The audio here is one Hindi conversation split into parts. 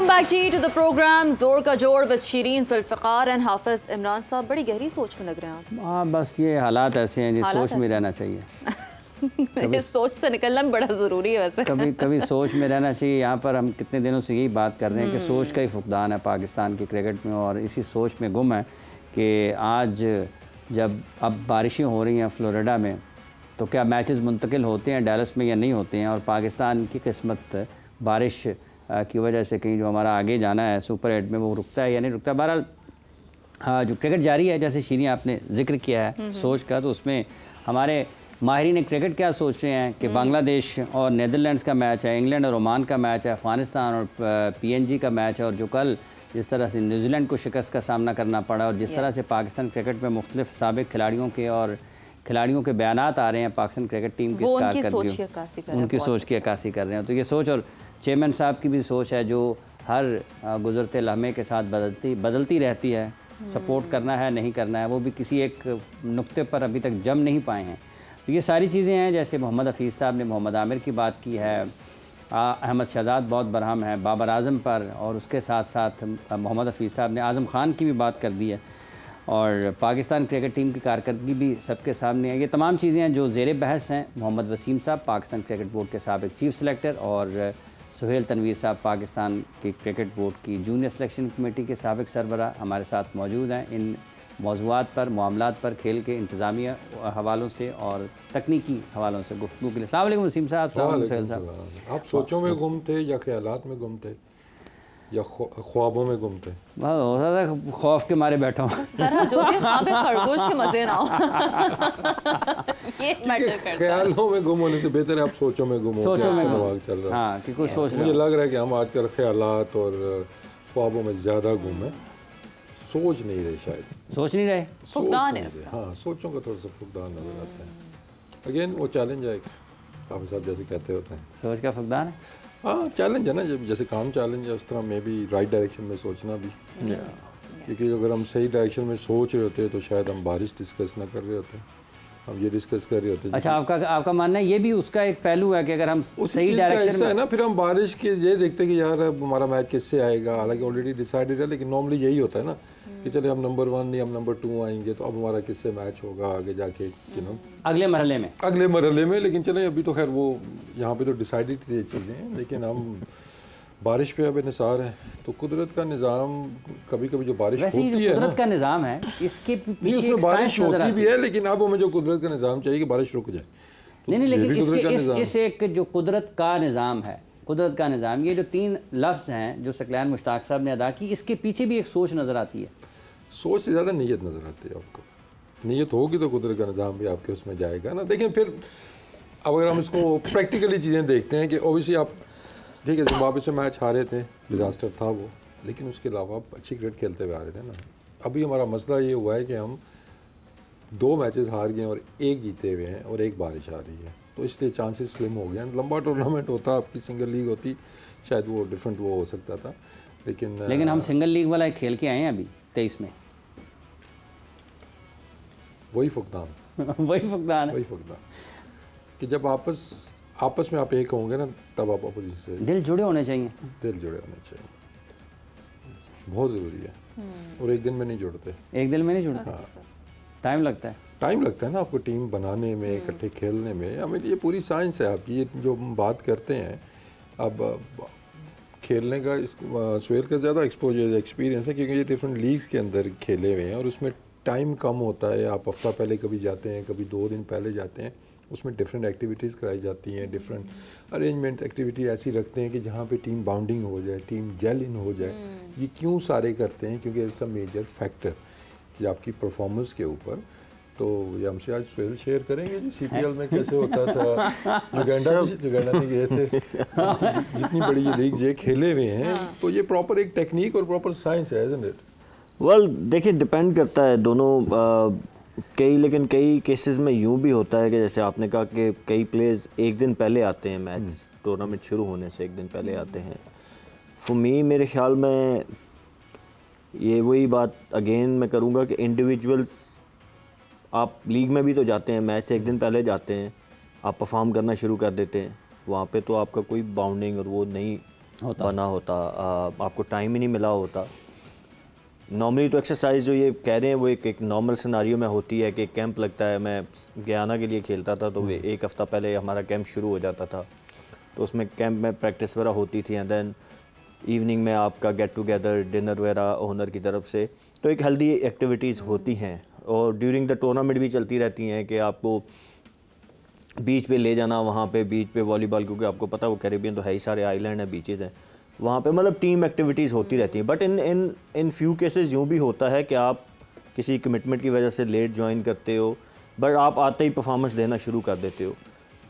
Welcome back ji to the program जोर का जोड़ विद शीरीन जुल्फ़िकार एंड हाफिज़ इमरान साहब। बड़ी गहरी सोच में लग रहे हैं आप। हाँ, बस ये हालात ऐसे हैं जी, सोच में रहना चाहिए। इस सोच से निकलना भी बड़ा ज़रूरी है वैसे। कभी कभी सोच में रहना चाहिए। यहाँ पर हम कितने दिनों से यही बात कर रहे हैं कि सोच का ही फुकदान है पाकिस्तान की क्रिकेट में, और इसी सोच में गुम है कि आज जब अब बारिशें हो रही हैं फ़्लोरिडा में, तो क्या मैचेस मुंतकिल होते हैं डैलस में या नहीं होते हैं। और पाकिस्तान की किस्मत बारिश की वजह से कहीं जो हमारा आगे जाना है सुपर 8 में वो रुकता है या नहीं रुकता। बहरहाल हाँ, जो क्रिकेट जारी है, जैसे शीरी आपने जिक्र किया है सोच का, तो उसमें हमारे माहिरीन क्रिकेट क्या सोच रहे हैं कि बांग्लादेश और नीदरलैंड्स का मैच है, इंग्लैंड और ओमान का मैच है, अफ़गानिस्तान और PNG का मैच है, और जो कल जिस तरह से न्यूजीलैंड को शिकस्त का सामना करना पड़ा, और जिस तरह से पाकिस्तान क्रिकेट में मुख्तलिफ साबिक खिलाड़ियों के बयानात आ रहे हैं पाकिस्तान क्रिकेट टीम की कारकर्दगी, उनकी सोच की अक्कासी कर रहे हैं। तो ये सोच, और चेयरमैन साहब की भी सोच है जो हर गुज़रते लम्हे के साथ बदलती रहती है। सपोर्ट करना है नहीं करना है, वो भी किसी एक नुक्ते पर अभी तक जम नहीं पाए हैं। तो ये सारी चीज़ें हैं। जैसे मोहम्मद हफीज़ साहब ने मोहम्मद आमिर की बात की है, अहमद शहजाद बहुत बरहम है बाबर आज़म पर, और उसके साथ साथ मोहम्मद हफीज़ साहब ने आज़म खान की भी बात कर दी है, और पाकिस्तान क्रिकेट टीम की कारकर्दगी भी सबके सामने है। ये तमाम चीज़ें हैं जो ज़ेर बहस हैं। मोहम्मद वसीम साहब पाकिस्तान क्रिकेट बोर्ड के साबिक चीफ सेलेक्टर, और सुहेल तनवीर साहब पाकिस्तान की क्रिकेट बोर्ड की जूनियर सिलेक्शन कमेटी के साबिक सरबराह हमारे साथ मौजूद हैं। इन मौज़ूआत पर, मामलात पर, खेल के इंतज़ामिया हवालों से और तकनीकी हवालों से गुफ्तगू के लिए। अस्सलाम वालेकुम वसीम साहब। सुहेल साहब, आप सोचों में गुम थे या ख्यालात में गुम थे या ख्वाबों में गुम थे? हो सकता है खौफ के मारे बैठा हूँ। खरगोश के मजे ना हो। ये मैटर करता है। ख्यालों में गुम होने से बेहतर है आप सोचों में गुम हो। सोचों में दिमाग चल रहा है। हाँ, कि कुछ सोच मुझे लग रहा है कि हम आजकल ख्यालात और ख्वाबों में ज़्यादा गुम है, सोच नहीं रहे शायद। सोच नहीं रहे, फुकदान है। हाँ, सोचों का थोड़ा सा फुकदान नजर आता है। अगेन वो चैलेंज है, काफ़ी साहब जैसे कहते होते हैं, सोच का फुकदान है। हाँ, चैलेंज है ना, जब जैसे काम चैलेंज है उस तरह में भी राइट डायरेक्शन में सोचना भी। क्योंकि अगर हम सही डायरेक्शन में सोच रहे होते तो शायद हम बारिश डिस्कस ना कर रहे होते, हम ये डिस्कस कर रहे होते। अच्छा, आपका मानना है ये भी उसका एक पहलू है कि अगर हम सही डायरेक्शन में है ना, फिर हम बारिश के ये देखते कि यार अब हमारा मैच किससे आएगा, हालांकि ऑलरेडी डिसाइडेड है, लेकिन नॉर्मली यही होता है ना कि चले हम नंबर 1 या हम नंबर 2 आएंगे, तो अब हमारा किससे मैच होगा आगे जाके, अगले मरहले में। लेकिन चले अभी तो खैर वो यहाँ पे तो डिसाइडेड थी ये चीज़ें, लेकिन हम बारिश पे अब निसार है। तो कुदरत का निज़ाम, कभी कभी जो बारिश होती है ना, कुदरत का निज़ाम है, इसके नहीं उसमें बारिश होती भी है, लेकिन अब हमें जो कुदरत का निज़ाम चाहिए कि बारिश रुक जाए। नहीं, लेकिन इस एक जो कुदरत का निज़ाम है, कुदरत का निज़ाम, ये जो 3 लफ्ज़ हैं जो सकलैन मुश्ताक साहब ने अदा की, इसके पीछे भी एक सोच नज़र आती है। सोच से ज़्यादा नीयत नज़र आती है आपको। नीयत होगी तो कुदरत का निज़ाम भी आपके उसमें जाएगा ना। देखें फिर अब अगर हम इसको प्रैक्टिकली चीज़ें देखते हैं कि ओबियसली आप ठीक है, जिम्बाब्वे से मैच हारे थे, डिज़ास्टर था वो, लेकिन उसके अलावा आप अच्छी क्रिकेट खेलते हुए आ रहे थे ना। अभी हमारा मसला ये हुआ है कि हम 2 मैचेस हार गए और 1 जीते हुए हैं और 1 बारिश आ रही है, तो इसलिए चांसेस स्लिम हो गए हैं। लंबा टूर्नामेंट होता, आपकी सिंगल लीग होती, शायद वो डिफरेंट वो हो सकता था, लेकिन हम सिंगल लीग वाला खेल के आए हैं अभी 23 में। वही फुकदान कि जब आपस में आप एक होंगे ना, तब आप अपोजिशन से दिल जुड़े होने चाहिए, बहुत ज़रूरी है। और एक दिन में नहीं जुड़ते, हाँ, टाइम लगता है ना आपको टीम बनाने में, इकट्ठे खेलने में। हमें ये पूरी साइंस है। आप ये जो हम बात करते हैं अब खेलने का, इस सुहेल का ज़्यादा एक्सपीरियंस है क्योंकि ये डिफरेंट लीग्स के अंदर खेले हुए हैं, और उसमें टाइम कम होता है। आप हफ्ता पहले कभी जाते हैं, कभी 2 दिन पहले जाते हैं, उसमें डिफरेंट एक्टिविटीज़ कराई जाती हैं, डिफरेंट अरेंजमेंट एक्टिविटी ऐसी रखते हैं कि जहाँ पे टीम बाउंडिंग हो जाए, टीम जेल इन हो जाए। ये क्यों सारे करते हैं? क्योंकि इट्स अ मेजर फैक्टर कि आपकी परफॉर्मेंस के ऊपर। तो ये हमसे आज सुहेल शेयर करेंगे जी CPL में कैसे होता था। जुगांडा में गए थे, जितनी बड़ी ये लीग ये खेले हुए हैं, तो ये प्रॉपर एक टेक्निक और प्रॉपर साइंस है, इज़न्ट इट? वेल देखिए, डिपेंड करता है दोनों। लेकिन कई केसेस में यूँ भी होता है कि जैसे आपने कहा कि कई प्लेयर्स 1 दिन पहले आते हैं, मैच टूर्नामेंट शुरू होने से 1 दिन पहले आते हैं। फॉर मी, मेरे ख्याल में ये वही बात अगेन मैं करूँगा कि इंडिविजुअल्स, आप लीग में भी तो जाते हैं, मैच से 1 दिन पहले जाते हैं, आप परफॉर्म करना शुरू कर देते हैं, वहाँ पे तो आपका कोई बाउंडिंग और वो नहीं बना होता, आपको टाइम ही नहीं मिला होता। नॉर्मली तो एक्सरसाइज जो ये कह रहे हैं वो एक नॉर्मल सिनारियो में होती है कि कैंप लगता है। मैं गयाना के लिए खेलता था तो एक हफ़्ता पहले हमारा कैंप शुरू हो जाता था, तो उसमें कैंप में प्रैक्टिस वगैरह होती थी, एंड देन इवनिंग में आपका गेट टुगेदर डिनर वगैरह ओनर की तरफ से, तो एक हेल्दी एक्टिविटीज़ होती हैं। और ड्यूरिंग द टूर्नामेंट भी चलती रहती हैं कि आपको बीच पे ले जाना, वहाँ पे बीच पे वॉलीबॉल, क्योंकि आपको पता है वो कैरिबियन तो है ही, सारे आइलैंड हैं, बीचेज़ हैं, वहाँ पे मतलब टीम एक्टिविटीज़ होती रहती हैं। बट इन फ्यू केसेस यूँ भी होता है कि आप किसी कमिटमेंट की वजह से लेट ज्वाइन करते हो, बट आप आते ही परफॉर्मेंस देना शुरू कर देते हो,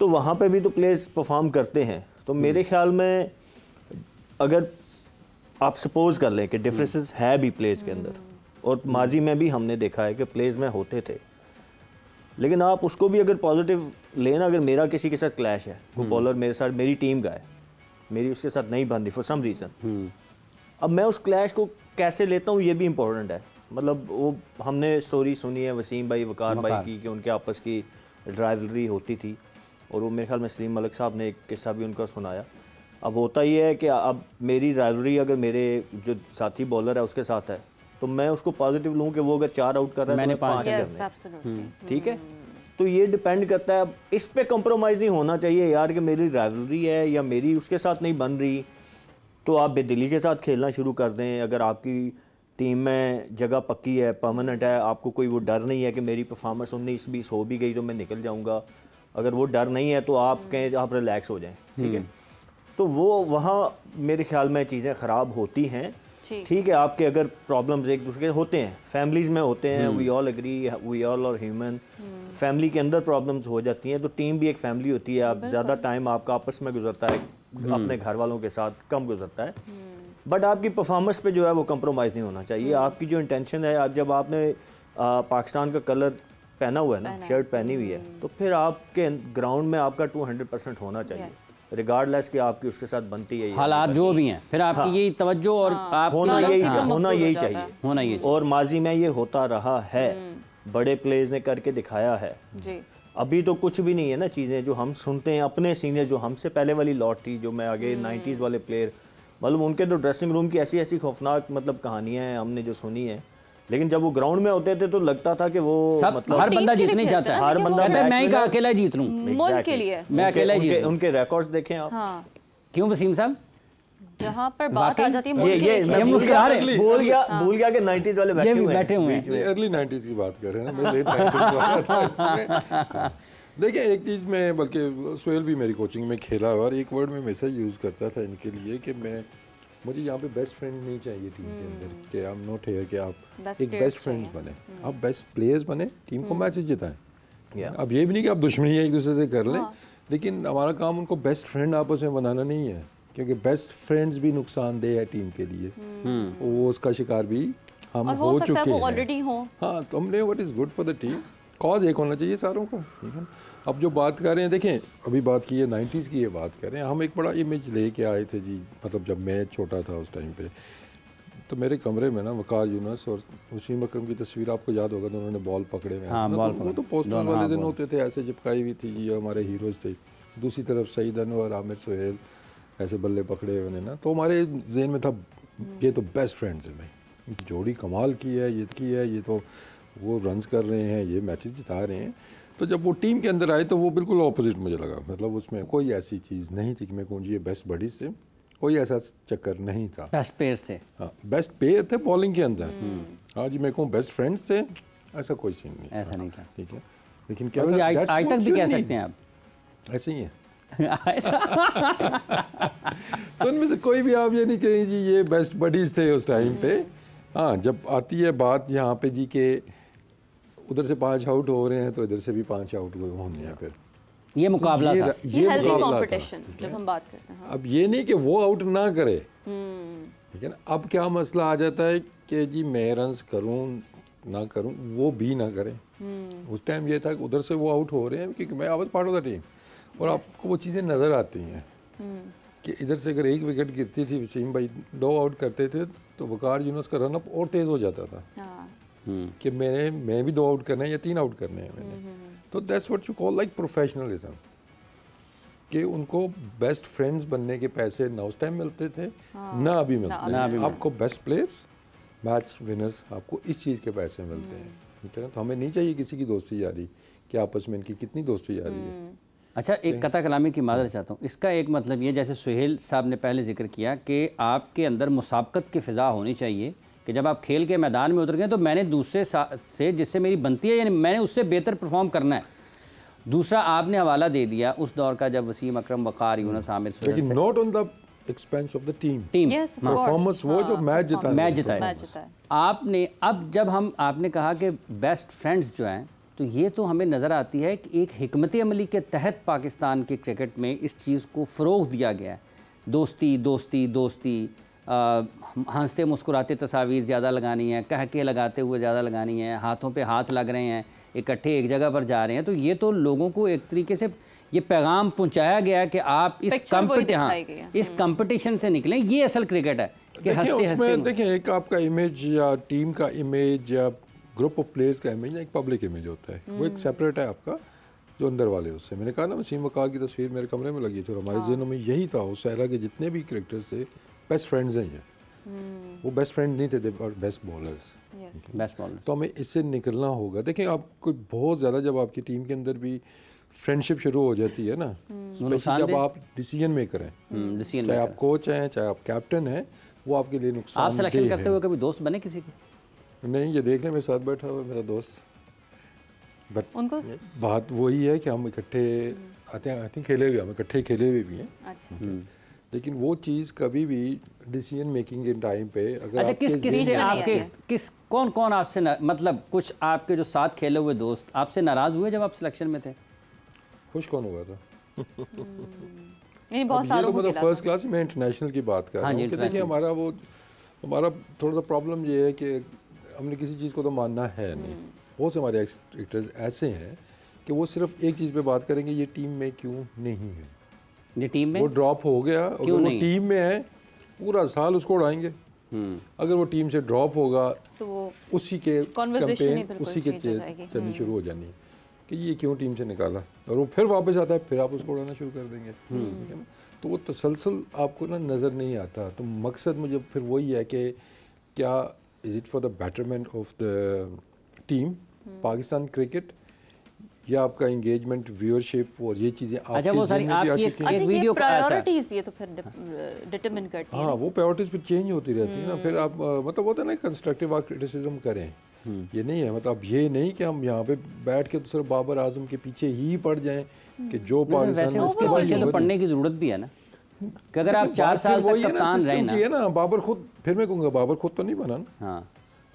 तो वहाँ पे भी तो प्लेयर्स परफॉर्म करते हैं। तो मेरे ख्याल में अगर आप सपोज कर लें कि डिफरेंसेस है भी प्लेयर्स के अंदर, और माजी में भी हमने देखा है कि प्लेयर्स में होते थे, लेकिन आप उसको भी अगर पॉजिटिव लेना, अगर मेरा किसी के साथ क्लैश है, वो बॉलर मेरे साथ मेरी टीम का है, मेरी उसके साथ नहीं बनती फॉर सम रीज़न, अब मैं उस क्लैश को कैसे लेता हूँ ये भी इम्पोर्टेंट है। मतलब वो हमने स्टोरी सुनी है वसीम भाई वकार भाई की कि उनके आपस की ड्राइवलरी होती थी, और वो मेरे ख्याल में सलीम मलिक साहब ने एक किस्सा भी उनका सुनाया। अब होता ये है कि अब मेरी राइवलरी अगर मेरे जो साथी बॉलर है उसके साथ है, तो मैं उसको पॉजिटिव लूँ कि वो अगर 4 आउट कर रहा है मैंने तो 5 करने, ठीक है। तो ये डिपेंड करता है, अब इस पे कंप्रोमाइज़ नहीं होना चाहिए यार कि मेरी राइवलरी है या मेरी उसके साथ नहीं बन रही, तो आप बेदिली के साथ खेलना शुरू कर दें। अगर आपकी टीम में जगह पक्की है, परमानेंट है, आपको कोई वो डर नहीं है कि मेरी परफॉर्मेंस 19-20 हो भी गई तो मैं निकल जाऊँगा, अगर वो डर नहीं है तो आप कहें आप रिलैक्स हो जाएं, ठीक है। तो वो वहाँ मेरे ख्याल में चीज़ें ख़राब होती हैं, ठीक है। आपके अगर प्रॉब्लम्स एक दूसरे के होते हैं, फैमिलीज़ में होते हैं, we all agree, we all are human, family के अंदर प्रॉब्लम्स हो जाती हैं, तो टीम भी एक फैमिली होती है। आप ज़्यादा टाइम आपका आपस में गुजरता है, अपने घर वालों के साथ कम गुजरता है, बट आपकी परफॉर्मेंस पे जो है वो कंप्रोमाइज़ नहीं होना चाहिए। आपकी जो इंटेंशन है, आप जब आपने पाकिस्तान का कलर पहना हुआ है ना, शर्ट पहनी हुई है, तो फिर आपके ग्राउंड में आपका 200% होना चाहिए, रिगार्डलेस कि आपकी उसके साथ बनती है हालात जो भी हैं, फिर आपकी यही तवज्जो और आप होना यही चाहिए। और माजी में ये होता रहा है, बड़े प्लेयर्स ने करके दिखाया है जी। अभी तो कुछ भी नहीं है ना, चीज़ें जो हम सुनते हैं अपने सीनियर जो हमसे पहले वाली लॉट थी, जो मैं आगे 90s वाले प्लेयर, मतलब उनके तो ड्रेसिंग रूम की ऐसी ऐसी खौफनाक मतलब कहानियाँ हैं हमने जो सुनी है, लेकिन जब वो ग्राउंड में होते थे तो लगता था कि वो मतलब हर बंदा जीतने चाहता है, हर बंदा मैं ही अकेला जीत लूं, मुल्क के लिए मैं अकेला जीत। उनके रिकॉर्ड्स देखें आप। हाँ। क्यों वसीम साहब, जहाँ पर बात आ जाती है ये मुस्कुरा रहे, भूल गया कि 90s वाले बैठे हुए हैं, अर्ली 90s की बात कर रहे हैं ना, मैं लेट 90s देखिए एक चीज़ में, बल्कि सोहेल भी मेरी कोचिंग में खेला और एक वर्ड में मैसेज यूज़ करता था इनके लिए कि मुझे यहाँ पे बेस्ट फ्रेंड नहीं चाहिए टीम के अंदर, कि आई एम नॉट हियर कि आप एक बेस्ट फ्रेंड्स बने, आप बेस्ट प्लेयर्स बने, टीम को मैचेस जिताएं। अब ये भी नहीं कि आप दुश्मनी एक दूसरे से कर लें, लेकिन हमारा काम उनको बेस्ट फ्रेंड आपस में बनाना नहीं है, क्योंकि बेस्ट फ्रेंड्स भी नुकसानदेह है टीम के लिए, वो उसका शिकार भी हम हो चुके हैं। हाँ, तो हमने what is good for the team, cause एक होना चाहिए सारों का, ठीक है। अब जो बात कर रहे हैं, देखें अभी बात की है 90s की, ये बात कर रहे हैं, हम एक बड़ा इमेज लेके आए थे जी, मतलब जब मैं छोटा था उस टाइम पे, तो मेरे कमरे में ना वकार यूनस और वसीम अकरम की तस्वीर आपको याद होगा, तो उन्होंने बॉल पकड़े हुए हैं, वो तो पोस्टर वाले दिन होते थे, ऐसे चिपकाई हुई थी जी, हमारे हीरोज़ थे। दूसरी तरफ सईद अनवर, आमिर सुहेल ऐसे बल्ले पकड़े हुए ना, तो हमारे जहन में था ये तो बेस्ट फ्रेंड्स हैं भाई, जोड़ी कमाल की है, ये तो वो रन्स कर रहे हैं, ये मैचेस जिता रहे हैं। तो जब वो टीम के अंदर आए तो वो बिल्कुल ऑपोजिट मुझे लगा, मतलब उसमें कोई ऐसी चीज़ नहीं थी कि मैं कहूँ जी ये बेस्ट बडीज थे, कोई ऐसा चक्कर नहीं था। बेस्ट प्लेयर्स थे, हाँ बेस्ट प्लेयर थे बॉलिंग के अंदर, हाँ जी मैं कहूँ बेस्ट फ्रेंड्स थे, ऐसा कोई सीन नहीं, ऐसा नहीं था, ठीक है। लेकिन क्या आज तक भी कह सकते हैं आप, ऐसे ही है। तो उनमें से कोई भी आप ये नहीं कहें जी ये बेस्ट बडीज थे उस टाइम पे। हाँ, जब आती है बात यहाँ पे जी के उधर से 5 आउट हो रहे हैं तो इधर से भी 5 आउट होने हैं, फिर ये मुकाबला था, ये मुकाबला था जब हम बात करते हैं। अब ये नहीं कि वो आउट ना करे, ठीक है ना। अब क्या मसला आ जाता है कि जी मैं रन्स करूँ ना करूँ, वो भी ना करें। उस टाइम ये था कि उधर से वो आउट हो रहे हैं, क्योंकि मैं I was part of the team, और आपको वो चीज़ें नज़र आती हैं कि इधर से अगर 1 विकेट गिरती थी, वसीम भाई 2 आउट करते थे, तो वकार यूनुस का रनअप और तेज़ हो जाता था कि मैं भी 2 आउट करने हैं या 3 आउट करने हैं मैंने। तो that's what you call like professionalism. कि उनको बेस्ट फ्रेंड्स बनने के पैसे ना उस टाइम मिलते थे, ना अभी मिलते हैं। आपको बेस्ट प्लेयर्स, मैच विनर्स, आपको इस चीज़ के पैसे मिलते हैं, ठीक है ना। तो हमें नहीं चाहिए किसी की दोस्ती यारी कि आपस में इनकी कितनी दोस्ती यारी है। अच्छा, एक कथा कलामी की मादर चाहता हूँ। इसका एक मतलब ये, जैसे सुहेल साहब ने पहले जिक्र किया कि आपके अंदर मुसाबकत की फ़िज़ा होनी चाहिए कि जब आप खेल के मैदान में उतर गए तो मैंने दूसरे से जिससे मेरी बनती है, यानी मैंने उससे बेहतर परफॉर्म करना है। दूसरा, आपने हवाला दे दिया उस दौर का जब वसीम अकरम, वक़ार, यूनुस, आमिर, लेकिन not on the expense of the team. Performance वो जो मैच जिताए आपने। अब जब आपने कहा कि बेस्ट फ्रेंड्स जो हैं, तो ये तो हमें नज़र आती है कि एक हिकमत अमली के तहत पाकिस्तान के क्रिकेट में इस चीज़ को फ़रोग़ दिया गया है। दोस्ती दोस्ती दोस्ती, हंसते मुस्कुराते तस्वीर ज़्यादा लगानी है, कह के लगाते हुए ज़्यादा लगानी है, हाथों पे हाथ लग रहे हैं, इकट्ठे एक जगह पर जा रहे हैं। तो ये तो लोगों को एक तरीके से ये पैगाम पहुंचाया गया है कि आप इस कंपटीशन से निकलें, ये असल क्रिकेट है कि उसमें देखिए एक आपका इमेज या टीम का इमेज या ग्रुप ऑफ प्लेयर्स का इमेज, एक पब्लिक इमेज होता है, वो एक सेपरेट है आपका जो अंदर वाले उससे। मैंने कहा ना, वसीम वक़ार की तस्वीर मेरे कमरे में लगी थी और हमारे ज़हनों में यही था। उस सहरा के जितने भी क्रिकेटर्स थे बेस्ट फ्रेंड्स हैं। वो बेस्ट फ्रेंड नहीं थे और बेस्ट बॉलर्स, बेस्ट बॉलर। तो हमें इससे निकलना होगा। देखिए आप कोई बहुत ज़्यादा जब आपकी टीम के अंदर भी फ्रेंडशिप शुरू हो जाती है ना, स्पेशली जब आप डिसीजन मेकर हैं, चाहे आप कोच हैं चाहे आप कैप्टन हैं, वो आपके लिए नुकसान। आप सिलेक्शन करते हुए कभी दोस्त बने किसी के? नहीं, ये देख लें मेरे साथ बैठा हुआ मेरा दोस्त, बट उनको बात वही है कि हम इकट्ठे आते हैं, आई थिंक खेले हुए, हम इकट्ठे खेले हुए भी हैं। लेकिन वो चीज़ कभी भी डिसीजन मेकिंग के टाइम पे अगर अच्छा, कौन कौन आपसे मतलब कुछ आपके जो साथ खेले हुए दोस्त आपसे नाराज़ हुए जब आप सिलेक्शन में थे? खुश कौन हुआ था? बहुत सालों तो मतलब फर्स्ट क्लास में इंटरनेशनल की बात कर रहा हूँ कि देखिए हमारा थोड़ा सा प्रॉब्लम ये है कि हमने किसी चीज़ को तो मानना है नहीं। बहुत से हमारे एक्टर्स ऐसे हैं कि वो सिर्फ एक चीज़ पे बात करेंगे, ये टीम में क्यों नहीं है, ये टीम में वो ड्रॉप हो गया, अगर वो टीम में है पूरा साल उसको उड़ाएंगे। अगर वो टीम से ड्रॉप होगा तो वो उसी के कैंपेन उसी के चलनी शुरू हो जानी कि ये क्यों टीम से निकाला, और वो फिर वापस आता है, फिर आप उसको उड़ाना शुरू कर देंगे, ठीक है ना। तो वो तसलसल आपको ना नज़र नहीं आता। तो मकसद मुझे फिर वही है कि क्या is it for the betterment of the team Pakistan cricket, या आपका एंगेजमेंट, व्यूअरशिप और ये चीज़ें अच्छा, वो सारी आपकी एक वीडियो प्रायोरिटीज़ ये तो फिर डिटरमिन करती है। हाँ, वो प्रायोरिटीज़ फिर चेंज होती रहती है ना। फिर आप मतलब होता है ना कंस्ट्रक्टिव आप क्रिटिसिज्म करें, ये नहीं है मतलब ये नहीं कि हम यहाँ पे बैठ के तो सिर्फ बाबर आजम के पीछे ही पड़ जाएं कि जो पाकिस्तान उसके पीछे तो पढ़ने की ज़रूरत भी है ना, कि अगर आप 4 साल तक कप्तान रहे ना। बाबर खुद, फिर मैं कहूँगा बाबर खुद तो नहीं बना ना, हाँ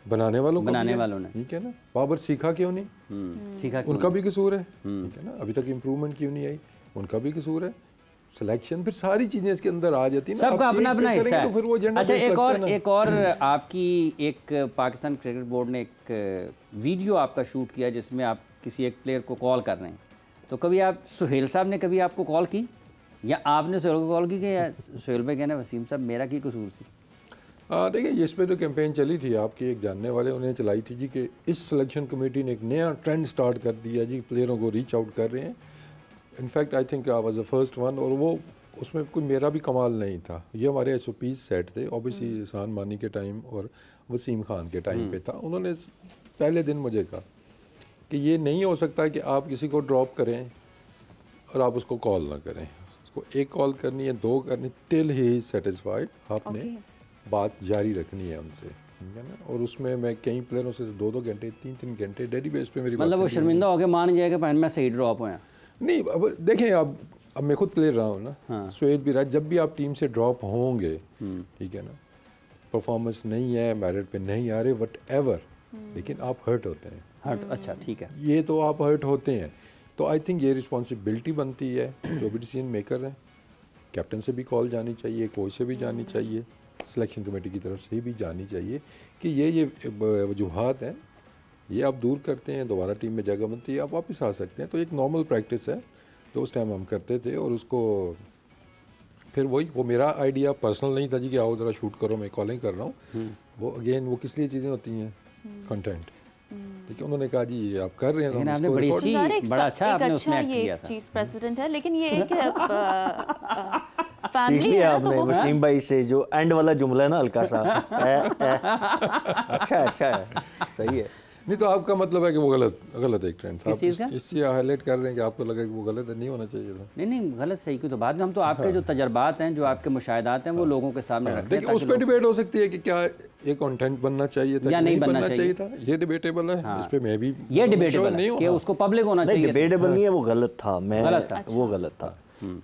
बनाने वालों ने, ठीक है ना। बाबर सीखा क्यों नहीं, सीखा उनका भी कसूर है, ठीक है ना। अभी तक इम्प्रूवमेंट क्यों नहीं आई, उनका भी कसूर है। सिलेक्शन, फिर सारी चीज़ें इसके अंदर आ जाती है ना, सबका अपना अपना हिस्सा है। तो फिर वो एजेंडा। अच्छा, एक और आपकी एक पाकिस्तान क्रिकेट बोर्ड ने एक वीडियो आपका शूट किया जिसमें आप किसी एक प्लेयर को कॉल कर रहे हैं, तो कभी आप सुहेल साहब ने कभी आपको कॉल की या आपने सुहेल को कॉल की कि सुहेल भाई कहना वसीम साहब मेरा की कसूर सी? देखिए इस पर तो कैंपेन चली थी, आपकी एक जानने वाले उन्हें चलाई थी जी कि इस सिलेक्शन कमेटी ने एक नया ट्रेंड स्टार्ट कर दिया जी, प्लेयरों को रीच आउट कर रहे हैं। In fact I think I was the first one, और वो उसमें कोई मेरा भी कमाल नहीं था। ये हमारे SOPs सेट थे, ऑब्वियसली एहसान मानी के टाइम और वसीम खान के टाइम पे था। उन्होंने पहले दिन मुझे कहा कि ये नहीं हो सकता कि आप किसी को ड्रॉप करें और आप उसको कॉल ना करें, उसको एक कॉल करनी है, 2 करनी, टिल ही इज सेटिस्फाइड, आपने बात जारी रखनी है उनसे, ठीक है ना। और उसमें मैं कई प्लेयरों से 2-2 घंटे 3-3 घंटे डेली बेस पे मेरी मतलब वो शर्मिंदा हो गया मान जाएगा पहले मैं सही ड्रॉप हुआ नहीं। अब देखें, अब मैं खुद प्लेयर रहा हूँ ना, हाँ। सुहेल भी रहा, जब भी आप टीम से ड्रॉप होंगे, ठीक है ना, परफॉर्मेंस नहीं है, मेरिट पे नहीं आ रहे, वट एवर, लेकिन आप हर्ट होते हैं, हर्ट, अच्छा ठीक है, ये तो आप हर्ट होते हैं। तो आई थिंक ये रिस्पॉन्सिबिलिटी बनती है जो भी डिसीजन मेकर हैं, कैप्टन से भी कॉल जानी चाहिए, कोच से भी जानी चाहिए, सिलेक्शन कमेटी की तरफ से भी जानी चाहिए कि ये वजूहात हैं, ये आप दूर करते हैं, दोबारा टीम में जगह बनती है, आप वापस आ सकते हैं। तो एक नॉर्मल प्रैक्टिस है जो उस टाइम हम करते थे, और उसको फिर वो मेरा आइडिया पर्सनल नहीं था जी कि आओ ज़रा शूट करो, मैं कॉलिंग कर रहा हूँ। वो अगेन वो किस लिए चीज़ें होती हैं, कंटेंट, ठीक है, उन्होंने कहा जी ये आप कर रहे हैं, लेकिन तो हम आपने इसको बड़ी रिकॉर्ड- अच्छी बड़ा अच्छा आपने उसमें एक्ट किया था। चीज प्रेसिडेंट है, लेकिन ये एक सीख फैमिली है लिया ना, तो आपने वो वसीम भाई से जो एंड वाला जुमला है ना हल्का सा अच्छा है, सही है। नहीं तो आपका मतलब है कि वो गलत एक ट्रेंड किस चीज़ का? इस चीज़ हाईलाइट कर रहे हैं कि आपको लगा कि वो गलत है, नहीं होना चाहिए था। नहीं गलत सही की तो बात नहीं, हम तो आपके जो तजर्बात हैं, जो आपके मुशाहिदात हैं, वो लोगों के सामने रख रहे हैं देखिए उस पर डिबेट हो सकती है कि क्या ये कंटेंट बनना चाहिए था या कि नहीं बनना चाहिए था, ये डिबेटेबल है। इस पे मैं भी ये डिबेटेबल नहीं है कि हूँ। उसको पब्लिक होना नहीं, चाहिए। डिबेटेबल नहीं है, वो गलत था। मैं गलत था। वो गलत था।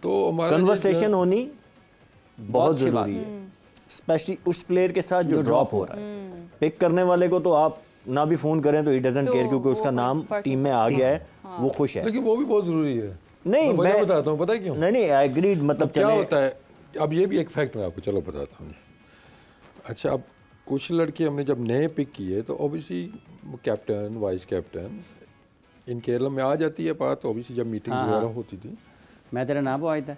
तो हमारा कन्वर्सेशन होनी बहुत अच्छी बात ज़रूरी है, स्पेशली उस प्लेयर के साथ जो ड्रॉप हो रहा है। पिक करने वाले को तो आप ना भी फ़ोन करें तो ही डजंट केयर, क्योंकि उसका नाम टीम में आ गया है, वो खुश है। लेकिन वो भी बहुत ज़रूरी है। नहीं, मैं बताता हूँ, पता है क्यों? नहीं आई एग्रीड, मतलब क्या चले होता है, अब ये भी एक फैक्ट मैं आपको चलो बताता हूँ। अच्छा, अब कुछ लड़के हमने जब नए पिक किए तो obviously captain vice captain in Kerala में आ जाती है बात, ऑब्वियसली जब मीटिंग्स वगैरह होती थी मैं तेरा नाम वो आया था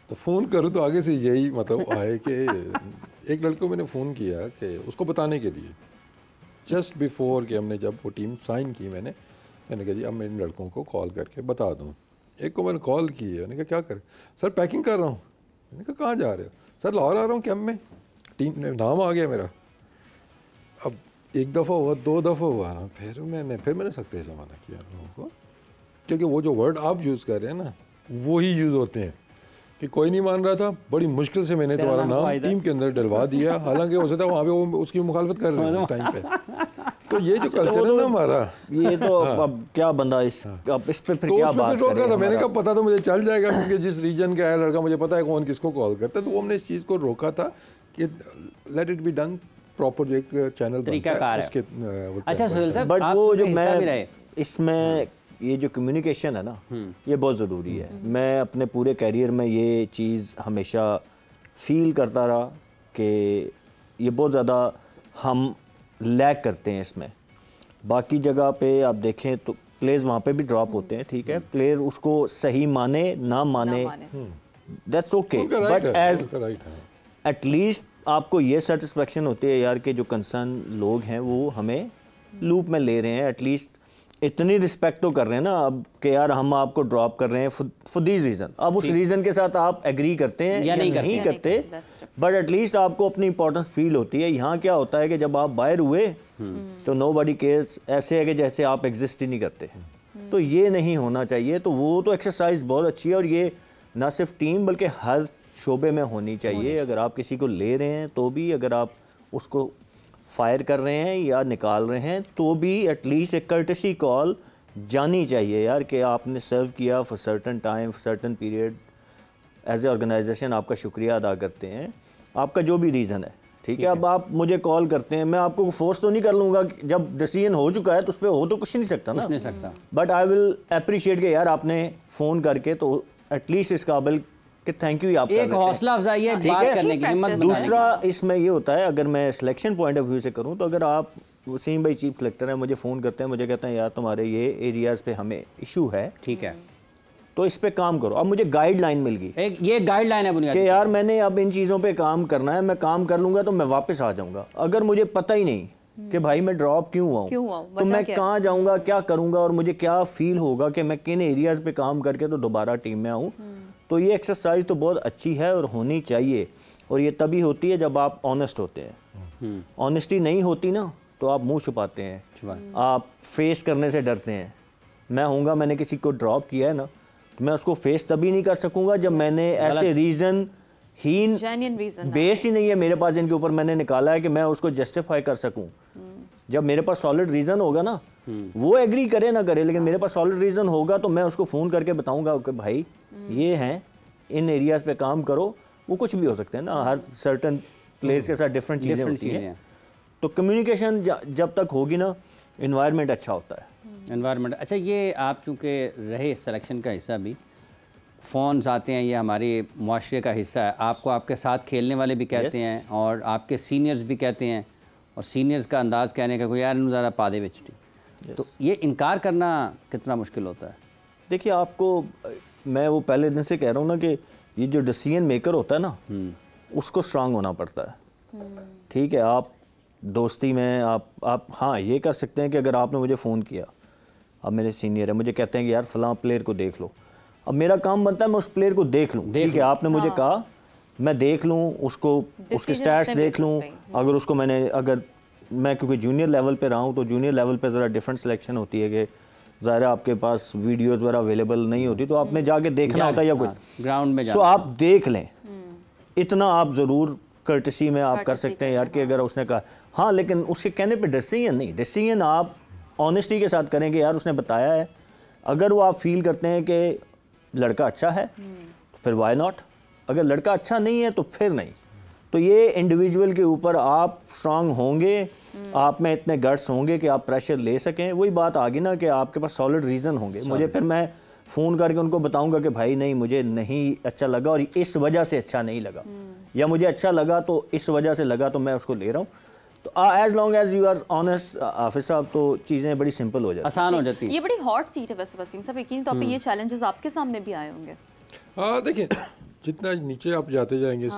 तो फ़ोन करूँ तो आगे से यही मतलब आए कि एक लड़के को मैंने फ़ोन किया कि उसको बताने के लिए जस्ट बिफोर कि हमने जब वो टीम साइन की, मैंने कहा जी अब मैं इन लड़कों को कॉल करके बता दूँ। एक को मैंने कॉल की है, मैंने कहा क्या कर, सर पैकिंग कर रहा हूँ। मैंने कहा कहाँ जा रहे हो? सर लाहौर आ रहा हूँ कैम्प में, टीम में नाम आ गया मेरा। अब एक दफ़ा हुआ, दो दफ़ा हुआ ना, फिर मैंने सख्ती से मना किया लोगों को, क्योंकि वो जो वर्ड आप यूज़ कर रहे हैं ना वो ही यूज़ होते हैं कि कोई नहीं मान रहा था, बड़ी मुश्किल से मैंने तुम्हारा नाम टीम के अंदर डलवा दिया, हालांकि हो सकता है वहाँ पे वो उसकी मुखालफत कर रहे हैं उस टाइम पे। तो ये जो कल्चर है ना हमारा, ये तो अब क्या बंदा अब इस पे फिर तो क्या उसमें बात फिर रोका था। करें? मैंने कहा पता तो मुझे चल जाएगा क्योंकि जिस रीजन का है लड़का मुझे पता है कौन किसको कॉल करता है, तो वो हमने इस चीज़ को रोका था कि let it be done proper, जो एक चैनल तरीकाकार है। उसके अच्छा सुहेल साहब, बट आप वो जो चूंकि हिस्सा भी मैं रहे। इसमें ये जो कम्युनिकेशन है ना, ये बहुत ज़रूरी है। मैं अपने पूरे कैरियर में ये चीज़ हमेशा फील करता रहा कि ये बहुत ज़्यादा हम लैग करते हैं इसमें। बाकी जगह पे आप देखें तो प्लेयर्स वहाँ पे भी ड्रॉप होते हैं, ठीक है, प्लेयर उसको सही माने ना माने that's okay, but as at least आपको ये सेटिस्फेक्शन होती है यार कि जो कंसर्न लोग हैं वो हमें लूप में ले रहे हैं, एटलीस्ट इतनी रिस्पेक्ट तो कर रहे हैं ना अब कि यार हम आपको ड्रॉप कर रहे हैं फॉर दिस रीज़न। अब उस रीज़न के साथ आप एग्री करते हैं या नहीं करते, बट एटलीस्ट आपको अपनी इंपॉर्टेंस फील होती है। यहाँ क्या होता है कि जब आप बाहर हुए तो नोबडी केयर्स, ऐसे है कि जैसे आप एग्जिस्ट ही नहीं करते। तो ये नहीं होना चाहिए। तो वो तो एक्सरसाइज बहुत अच्छी है और ये ना सिर्फ टीम बल्कि हर शोबे में होनी चाहिए। अगर आप किसी को ले रहे हैं तो भी, अगर आप उसको फायर कर रहे हैं या निकाल रहे हैं तो भी एटलीस्ट एक कर्टेसी कॉल जानी चाहिए यार कि आपने सर्व किया for certain time, for certain period. As a organisation आपका शुक्रिया अदा करते हैं, आपका जो भी रीज़न है, ठीक है। अब आप मुझे कॉल करते हैं, मैं आपको फोर्स तो नहीं कर लूँगा, जब डिसीजन हो चुका है तो उस पर हो तो कुछ नहीं सकता ना, नहीं सकता। बट आई विल अप्रिशिएट कि यार आपने फ़ोन करके तो एटलीस्ट इस काबिल कि थैंक यू। आप एक हौसला अफजाई है, बात करने की हिम्मत। दूसरा इसमें ये होता है, अगर मैं सिलेक्शन पॉइंट ऑफ व्यू से करूं तो अगर आप वसीम भाई चीफ सिलेक्टर हैं, मुझे फ़ोन करते हैं, मुझे कहते हैं यार तुम्हारे ये एरियाज़ पे हमें इशू है, ठीक है, तो इस पे काम करो। अब मुझे गाइडलाइन मिल गई, एक ये गाइडलाइन है बुनियादी कि यार मैंने अब इन चीज़ों पे काम करना है, मैं काम कर लूँगा तो मैं वापस आ जाऊँगा। अगर मुझे पता ही नहीं कि भाई मैं ड्रॉप क्यों हुआ हूँ, तो मैं कहाँ जाऊँगा, क्या करूँगा और मुझे क्या फील होगा कि मैं किन एरियाज़ पे काम करके तो दोबारा टीम में आऊँ। तो ये एक्सरसाइज तो बहुत अच्छी है और होनी चाहिए, और ये तभी होती है जब आप ऑनेस्ट होते हैं। ऑनेस्टी नहीं होती ना तो आप मुंह छुपाते हैं, आप फेस करने से डरते हैं। मैं होऊंगा, मैंने किसी को ड्रॉप किया है ना, तो मैं उसको फेस तभी नहीं कर सकूंगा जब मैंने ऐसे रीज़न ही बेस ही नहीं है मेरे पास जिनके ऊपर मैंने निकाला है कि मैं उसको जस्टिफाई कर सकूं। जब मेरे पास सॉलिड रीज़न होगा ना, वो एग्री करे ना करे, लेकिन मेरे पास सॉलिड रीज़न होगा तो मैं उसको फ़ोन करके बताऊंगा कि भाई ये हैं, इन एरियाज़ पे काम करो। वो कुछ भी हो सकते हैं ना, हर सर्टन प्लेयर्स के साथ डिफरेंट चीज़ें होती हैं। तो कम्युनिकेशन जब तक होगी ना, इन्वायरमेंट अच्छा होता है। एनवायरनमेंट अच्छा। ये आप चूँकि रहे सिलेक्शन का हिस्सा भी, फ़ोन्स आते हैं, ये हमारे मुआशरे का हिस्सा है। आपको आपके साथ खेलने वाले भी कहते हैं और आपके सीनियर्स भी कहते हैं, और सीनियर्स का अंदाज़ कहने का कोई यार इन ज़्यादा पादे बेचती। तो ये इनकार करना कितना मुश्किल होता है? देखिए, आपको मैं वो पहले दिन से कह रहा हूँ ना कि ये जो डिसीजन मेकर होता है ना, उसको स्ट्रांग होना पड़ता है। ठीक है, आप दोस्ती में आप हाँ ये कर सकते हैं कि अगर आपने मुझे फ़ोन किया, अब मेरे सीनियर है, मुझे कहते हैं कि यार फ़लाँ प्लेयर को देख लो, अब मेरा काम बनता है मैं उस प्लेयर को देख लूँ। ठीक है, आपने मुझे कहा मैं देख लूँ उसको, उसके स्टैट्स देख लूँ। अगर उसको अगर मैं क्योंकि जूनियर लेवल पे रहा हूँ तो जूनियर लेवल पे ज़रा डिफरेंट सिलेक्शन होती है कि ज़ाहिर आपके पास वीडियोस वगैरह अवेलेबल नहीं होती, तो आपने जाके देखना होता है या कुछ ग्राउंड में। सो आप देख लें, इतना आप ज़रूर कर्टसी में आप कर सकते हैं यार कि अगर उसने कहा हाँ, लेकिन उसके कहने पे डिसीजन नहीं, डिसीजन आप ऑनेस्टी के साथ करेंगे यार उसने बताया है। अगर वो आप फील करते हैं कि लड़का अच्छा है तो फिर वाई नॉट, अगर लड़का अच्छा नहीं है तो फिर नहीं। तो ये इंडिविजुअल के ऊपर आप स्ट्रांग होंगे, आप में इतने गट्स होंगे कि आप प्रेशर ले सकें। वही बात आ गई ना कि आपके पास सॉलिड रीज़न होंगे। मुझे फिर मैं फ़ोन करके उनको बताऊंगा कि भाई नहीं मुझे नहीं अच्छा लगा और इस वजह से अच्छा नहीं लगा, या मुझे अच्छा लगा तो इस वजह से लगा तो मैं उसको ले रहा हूँ। तो as long as you are honest Hafiz sahab, तो चीज़ें बड़ी सिंपल हो जाती, आसान हो जाती हैं। ये बड़ी हॉट सीट है वैसे वसीम साहब, यकीन तौर पे ये चैलेंजेस आपके सामने भी आए होंगे। हाँ देखिए, जितना नीचे आप जाते जाएंगे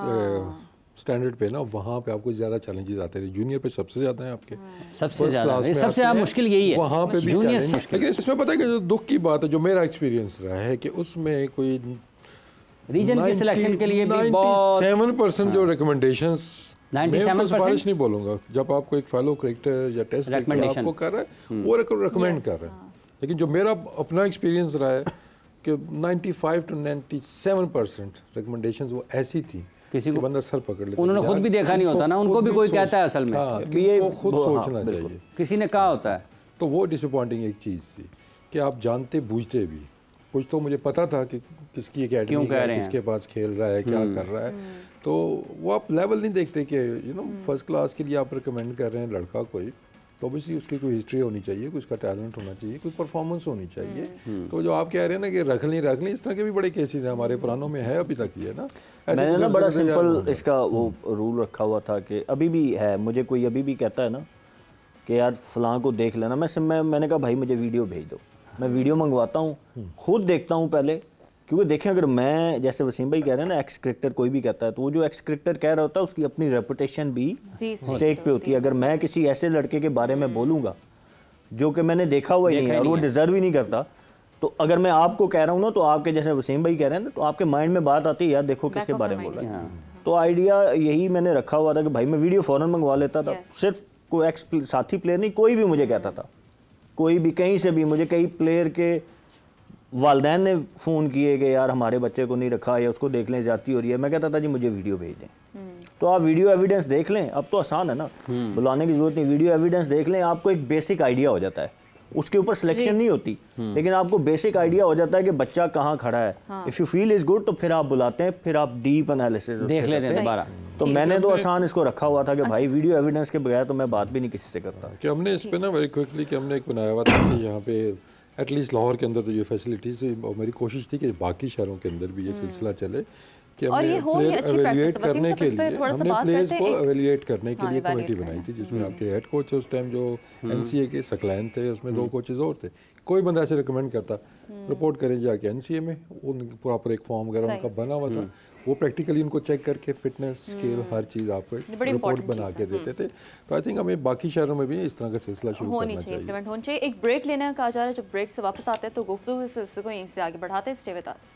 स्टैंडर्ड पे ना, वहाँ पे आपको ज़्यादा चैलेंजेस आते रहे। जूनियर पे सबसे ज़्यादा है आपके, सबसे ज़्यादा मुश्किल यही है, वहाँ पे भी चैलेंज। लेकिन इसमें पता है कि जो दुख की बात है, जो मेरा एक्सपीरियंस रहा है कि उसमें कोई रीजन की सिलेक्शन के लिए भी बहुत 97% जो रिकमेंडेशंस, 97% सिफारिश नहीं बोलूँगा, जब आपको एक फेलो क्रिकेटर या टेस्ट क्रिकेटर आपको कर रहा है वो रिकमेंड कर रहा है। लेकिन जो मेरा अपना एक्सपीरियंस रहा है कि 95 to 97% रिकमेंडेशंस वो ऐसी थी किसी को बंदा सर पकड़ लेता, उन्होंने खुद भी देखा नहीं होता ना, उनको भी कोई कहता है असल में, ये खुद सोचना चाहिए, किसी ने कहा होता है। तो वो डिसअपॉइंटिंग एक चीज़ थी कि आप जानते बूझते भी, कुछ तो मुझे पता था कि किसकी एकेडमी है, किसके पास खेल रहा है, क्या कर रहा है, तो वो आप लेवल नहीं देखते कि फर्स्ट क्लास के लिए आप रिकमेंड कर रहे हैं लड़का कोई, तो ऑब्वियसली उसकी कोई हिस्ट्री होनी चाहिए, कोई उसका टैलेंट होना चाहिए, कोई परफॉर्मेंस होनी चाहिए। तो जो आप कह रहे हैं ना कि रख ली, इस तरह के भी बड़े केसेस हैं हमारे पुरानों में, है अभी तक ये ना। मैंने ना बड़ा सिंपल इसका वो रूल रखा हुआ था कि अभी भी है, मुझे कोई अभी भी कहता है ना कि यार फलां को देख लेना, मैंने कहा भाई मुझे वीडियो भेज दो, मैं वीडियो मंगवाता हूँ, खुद देखता हूँ पहले, क्योंकि देखें अगर मैं जैसे वसीम भाई कह रहे हैं ना एक्स क्रिकेटर कोई भी कहता है, तो वो जो एक्स क्रिकेटर कह रहा होता है उसकी अपनी रेपुटेशन भी स्टेक पे होती है। अगर मैं किसी ऐसे लड़के के बारे में बोलूँगा जो कि मैंने देखा हुआ ही नहीं है और वो डिज़र्व ही नहीं करता, तो अगर मैं आपको कह रहा हूँ ना, तो आपके जैसे वसीम भाई कह रहे हैं ना, तो आपके माइंड में बात आती है यार देखो किसके बारे में बोल रहा है। तो आइडिया यही मैंने रखा हुआ था कि भाई मैं वीडियो फ़ौरन मंगवा लेता था। सिर्फ कोई एक्स साथी प्लेयर नहीं, कोई भी मुझे कहता था, कोई भी कहीं से भी, मुझे कई प्लेयर के वालदैन ने फ़ोन किए कि यार हमारे बच्चे को नहीं रखा या उसको देख लें जाती हो रही है, मैं कहता था जी मुझे वीडियो भेज दें। तो आप वीडियो एविडेंस देख लें, अब तो आसान है ना, बुलाने की जरूरत नहीं, वीडियो एविडेंस देख लें, आपको एक बेसिक आइडिया हो जाता है। उसके ऊपर सिलेक्शन नहीं होती, लेकिन आपको बेसिक आइडिया हो जाता है कि बच्चा कहाँ खड़ा है। If you feel is good तो फिर आप बुलाते हैं, फिर आप डीप एनालिसिस देख लेते हैं दोबारा। तो मैंने तो आसान इसको रखा हुआ था कि भाई वीडियो एविडेंस के बगैर तो मैं बात भी नहीं किसी से करता। कि हमने इस पे ना वेरी क्विकली कि हमने एक बनाया हुआ था कि यहाँ पे एटलीस्ट लाहौर के अंदर तो ये फैसिलिटीज़, और मेरी कोशिश थी कि बाकी शहरों के अंदर भी ये सिलसिला चले कि हमने प्लेयर एवेल्यूएट करने के लिए, हमने प्लेयर्स को एवेल्यूएट करने के लिए कमेटी बनाई थी, जिसमें आपके हेड कोच उस टाइम जो एनसीए के सकलैन थे, उसमें 2 कोचेज़ और थे। कोई बंदा ऐसे रिकमेंड करता रिपोर्ट करें जाके एनसीए में, उन प्रॉपर एक फॉर्म वगैरह उनका बना हुआ था, वो प्रैक्टिकली उनको चेक करके फिटनेस स्केल हर चीज़ आपको रिपोर्ट बना के देते थे। तो आई थिंक हमें बाकी शहरों में भी इस तरह का सिलसिला शुरू करना चाहिए। एक ब्रेक लेना कहा जा रहा है, जब ब्रेक से वापस आते हैं तो गुफ्तगू इस सिलसिले को यहीं से आगे बढ़ाते हैं। Stay with us.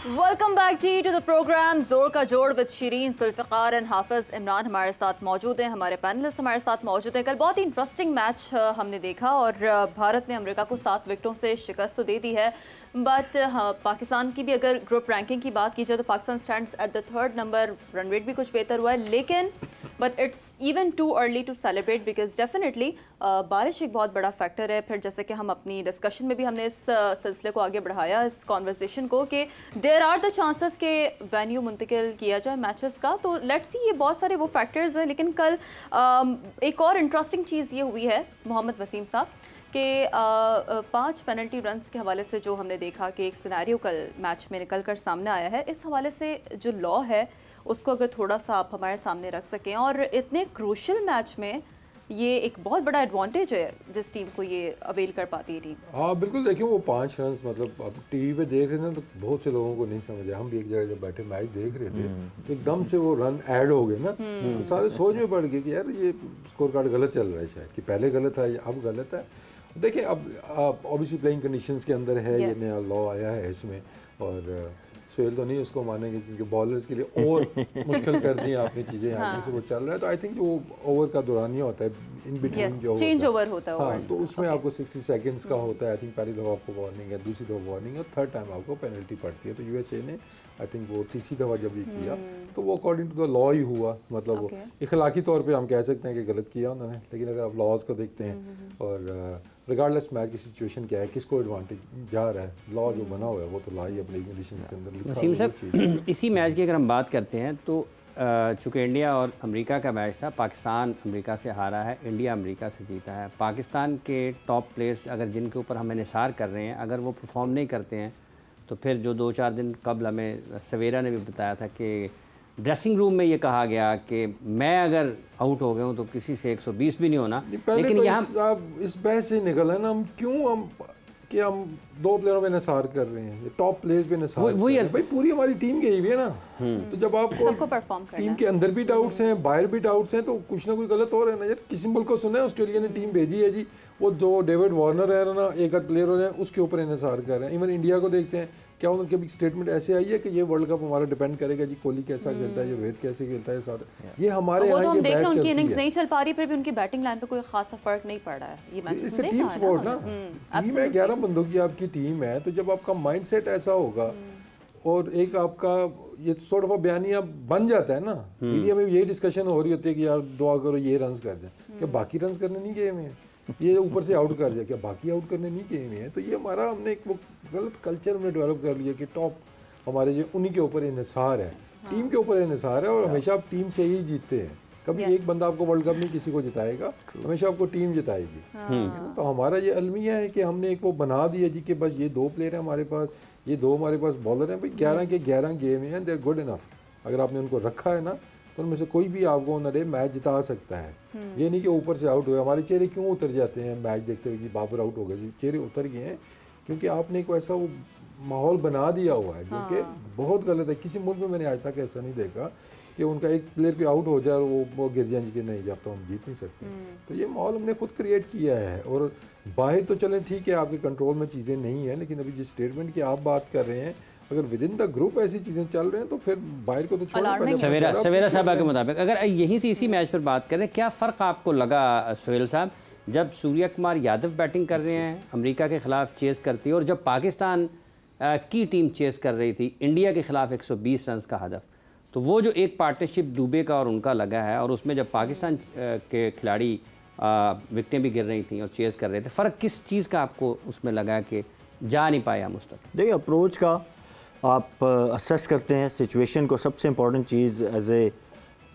Welcome back ji to the program जोर का जोड़ विद शीरीन जुल्फ़िकार एंड हाफिज़ इमरान हमारे साथ मौजूद हैं, हमारे पैनलिस्ट हमारे साथ मौजूद हैं। कल बहुत ही इंटरेस्टिंग मैच हमने देखा और भारत ने अमेरिका को 7 विकेटों से शिकस्त तो दे दी है, बट पाकिस्तान की भी अगर ग्रुप रैंकिंग की बात की जाए तो Pakistan stands at the 3rd number, run rate भी कुछ बेहतर हुआ है, लेकिन but it's even too early to celebrate because definitely बारिश एक बहुत बड़ा फैक्टर है। फिर जैसे कि हम अपनी डिस्कशन में भी हमने इस सिलसिले को आगे बढ़ाया, इस कॉन्वर्सेशन को, कि देयर आर द चांसेस के वेन्यू मुंतकिल किया जाए मैचेस का। तो लेट्स सी, ये बहुत सारे वो फैक्टर्स हैं, लेकिन कल एक और इंटरेस्टिंग चीज़ ये हुई है मोहम्मद वसीम साहब कि 5 पेनल्टी रन्स के हवाले से जो हमने देखा कि एक सिनेरियो कल मैच में निकल कर सामने आया है, इस हवाले से जो लॉ है उसको अगर थोड़ा सा आप हमारे सामने रख सकें, और इतने क्रूशल मैच में ये एक बहुत बड़ा एडवांटेज है जिस टीम को ये अवेल कर पाती है टीम। हाँ बिल्कुल, देखिए वो 5 रन मतलब अब टीवी पे देख रहे थे तो बहुत से लोगों को नहीं समझ आया। हम भी एक जगह जब बैठे मैच देख रहे थे तो एकदम से वो रन ऐड हो गए ना, तो सारे सोच में पड़ गए कि यार ये स्कोर कार्ड गलत चल रहा है, शायद कि पहले गलत है या अब गलत है। देखिए अब ऑब्वियसली प्लेइंग कंडीशंस के अंदर है, ये नया लॉ आया है इसमें, और सोहेल तो नहीं उसको मानेंगे क्योंकि बॉलर्स के लिए और मुश्किल कर दी आपने चीज़ें। यहाँ से वो चल रहा है तो आई थिंक जो ओवर का दौरानिया होता है इन बिटवीन जो चेंज ओवर होता है, हाँ, तो उसमें आपको 60 सेकंड्स का होता है। आई थिंक पहली दफ़ा आपको वार्निंग है, दूसरी दफ़ा वार्निंग है, थर्ड टाइम आपको पेनल्टी पड़ती है। तो यूएसए ने आई थिंक वो तीसरी दफ़ा जब ये किया तो वो अकॉर्डिंग टू द लॉ ही हुआ, मतलब वो इखलाकी तौर पे हम कह सकते हैं कि गलत किया उन्होंने। लेकिन अगर आप लॉज को देखते हैं और रिगार्डलेस मैच की सिचुएशन क्या है, किसको एडवांटेज जा रहा है, लॉ जो बना हुआ है वो तो लॉ ही अपनी कंडीशंस के अंदर लिखा वसीम साहब, इसी मैच की अगर हम बात करते हैं तो चूँकि इंडिया और अमेरिका का मैच था, पाकिस्तान अमेरिका से हारा है, इंडिया अमेरिका से जीता है। पाकिस्तान के टॉप प्लेयर्स अगर जिनके ऊपर हम निसार कर रहे हैं, अगर वो परफॉर्म नहीं करते हैं तो फिर जो 2-4 दिन कबल हमें सवेरा ने भी बताया था कि ड्रेसिंग रूम में ये कहा गया कि मैं अगर आउट हो गया हूँ तो किसी से 120 भी नहीं होना। लेकिन तो यहाँ इस बहस से निकल है ना, हम क्यों हम 2 प्लेयरों पे निसार कर रहे हैं, टॉप प्लेयर्स पे निसार भाई पूरी हमारी टीम गई हुई है ना। तो जब आपको टीम के अंदर भी डाउट्स हैं, बाहर भी डाउट्स हैं, तो कुछ ना कुछ गलत हो रहा है ना यार। किसी मुल्क को सुना है ऑस्ट्रेलिया ने टीम भेजी है जी, वो जो डेविड वार्नर है ना, एक आध प्लेयर हो जाए उसके ऊपर इन्हिसार कर रहे हैं। इवन इंडिया को देखते हैं, क्या उनकी भी स्टेटमेंट ऐसे आई है कि ये वर्ल्ड कप हमारा डिपेंड करेगा जी, कोहली कैसा खेलता है, रोहित कैसे खेलता है, साथ ये हमारे यहाँ ये बैट उनकी इनिंग्स नहीं चल पा रही, फिर भी उनकी बैटिंग लाइन पे कोई खासा फर्क नहीं पड़ रहा है। ये मैच इससे टीम स्पोर्ट ना, टीम है 11 बंदों की आपकी टीम है, तो जब आपका माइंडसेट ऐसा होगा और एक आपका ये सॉर्ट ऑफ बयानिया बन जाता है ना, मीडिया में यही डिस्कशन हो रही होती है कि यार दुआ करो ये रन्स कर जाए, क्या बाकी रन्स करने नहीं गए हैं, ये ऊपर से आउट कर जाए, क्या बाकी आउट करने नहीं गए हैं। तो ये हमारा हमने एक वो गलत कल्चर में डेवलप कर लिया कि टॉप हमारे जो उन्हीं के ऊपर इन्हिसार है, टीम के ऊपर इन्हिसार है, और हमेशा आप टीम से ही जीतते हैं। कभी एक बंदा आपको वर्ल्ड कप नहीं किसी को जिताएगा, हमेशा आपको टीम जिताएगी। तो हमारा ये अलमिया है कि हमने एक वो बना दिया जी कि बस ये 2 प्लेयर हैं हमारे पास, ये 2 हमारे पास बॉलर हैं भाई, 11 के 11 गेम हैं, दे आर गुड इनफ। अगर आपने उनको रखा है ना तो उनमें से कोई भी आपको उन्होंने मैच जिता सकता है। ये नहीं कि ऊपर से आउट हुए। हमारे चेहरे क्यों उतर जाते हैं मैच देखते हुए कि बाबर आउट हो गए जी, चेहरे उतर गए हैं क्योंकि आपने एक ऐसा वो माहौल बना दिया हुआ है जो कि बहुत गलत है। किसी मुल्क में मैंने आज तक ऐसा नहीं देखा कि उनका एक प्लेयर पे आउट हो जाए और वो गिर जाए कि नहीं जब तो हम जीत नहीं सकते। तो ये माहौल हमने खुद क्रिएट किया है। और बाहर तो चलें ठीक है, आपके कंट्रोल में चीज़ें नहीं हैं, लेकिन अभी जिस स्टेटमेंट की आप बात कर रहे हैं, अगर विद इन द ग्रुप ऐसी चीज़ें चल रहे हैं तो फिर बाहर को तो छोड़ना। सवेरा साहब के मुताबिक अगर यहीं से इसी मैच पर बात करें, क्या फ़र्क आपको लगा सोहेल साहब, जब सूर्य कुमार यादव बैटिंग कर रहे हैं, अमेरिका के ख़िलाफ़ चेज़ करती है, और जब पाकिस्तान की टीम चेज़ कर रही थी इंडिया के ख़िलाफ़ 120 रन का हदफ, तो वो जो एक पार्टनरशिप दुबे का और उनका लगा है, और उसमें जब पाकिस्तान के खिलाड़ी विकटें भी गिर रही थी और चेज़ कर रहे थे, फ़र्क किस चीज़ का आपको उसमें लगा कि जा नहीं पाए हम उस तक? देखिए, अप्रोच का आप असेस करते हैं सिचुएशन को। सबसे इम्पॉर्टेंट चीज़ एज ए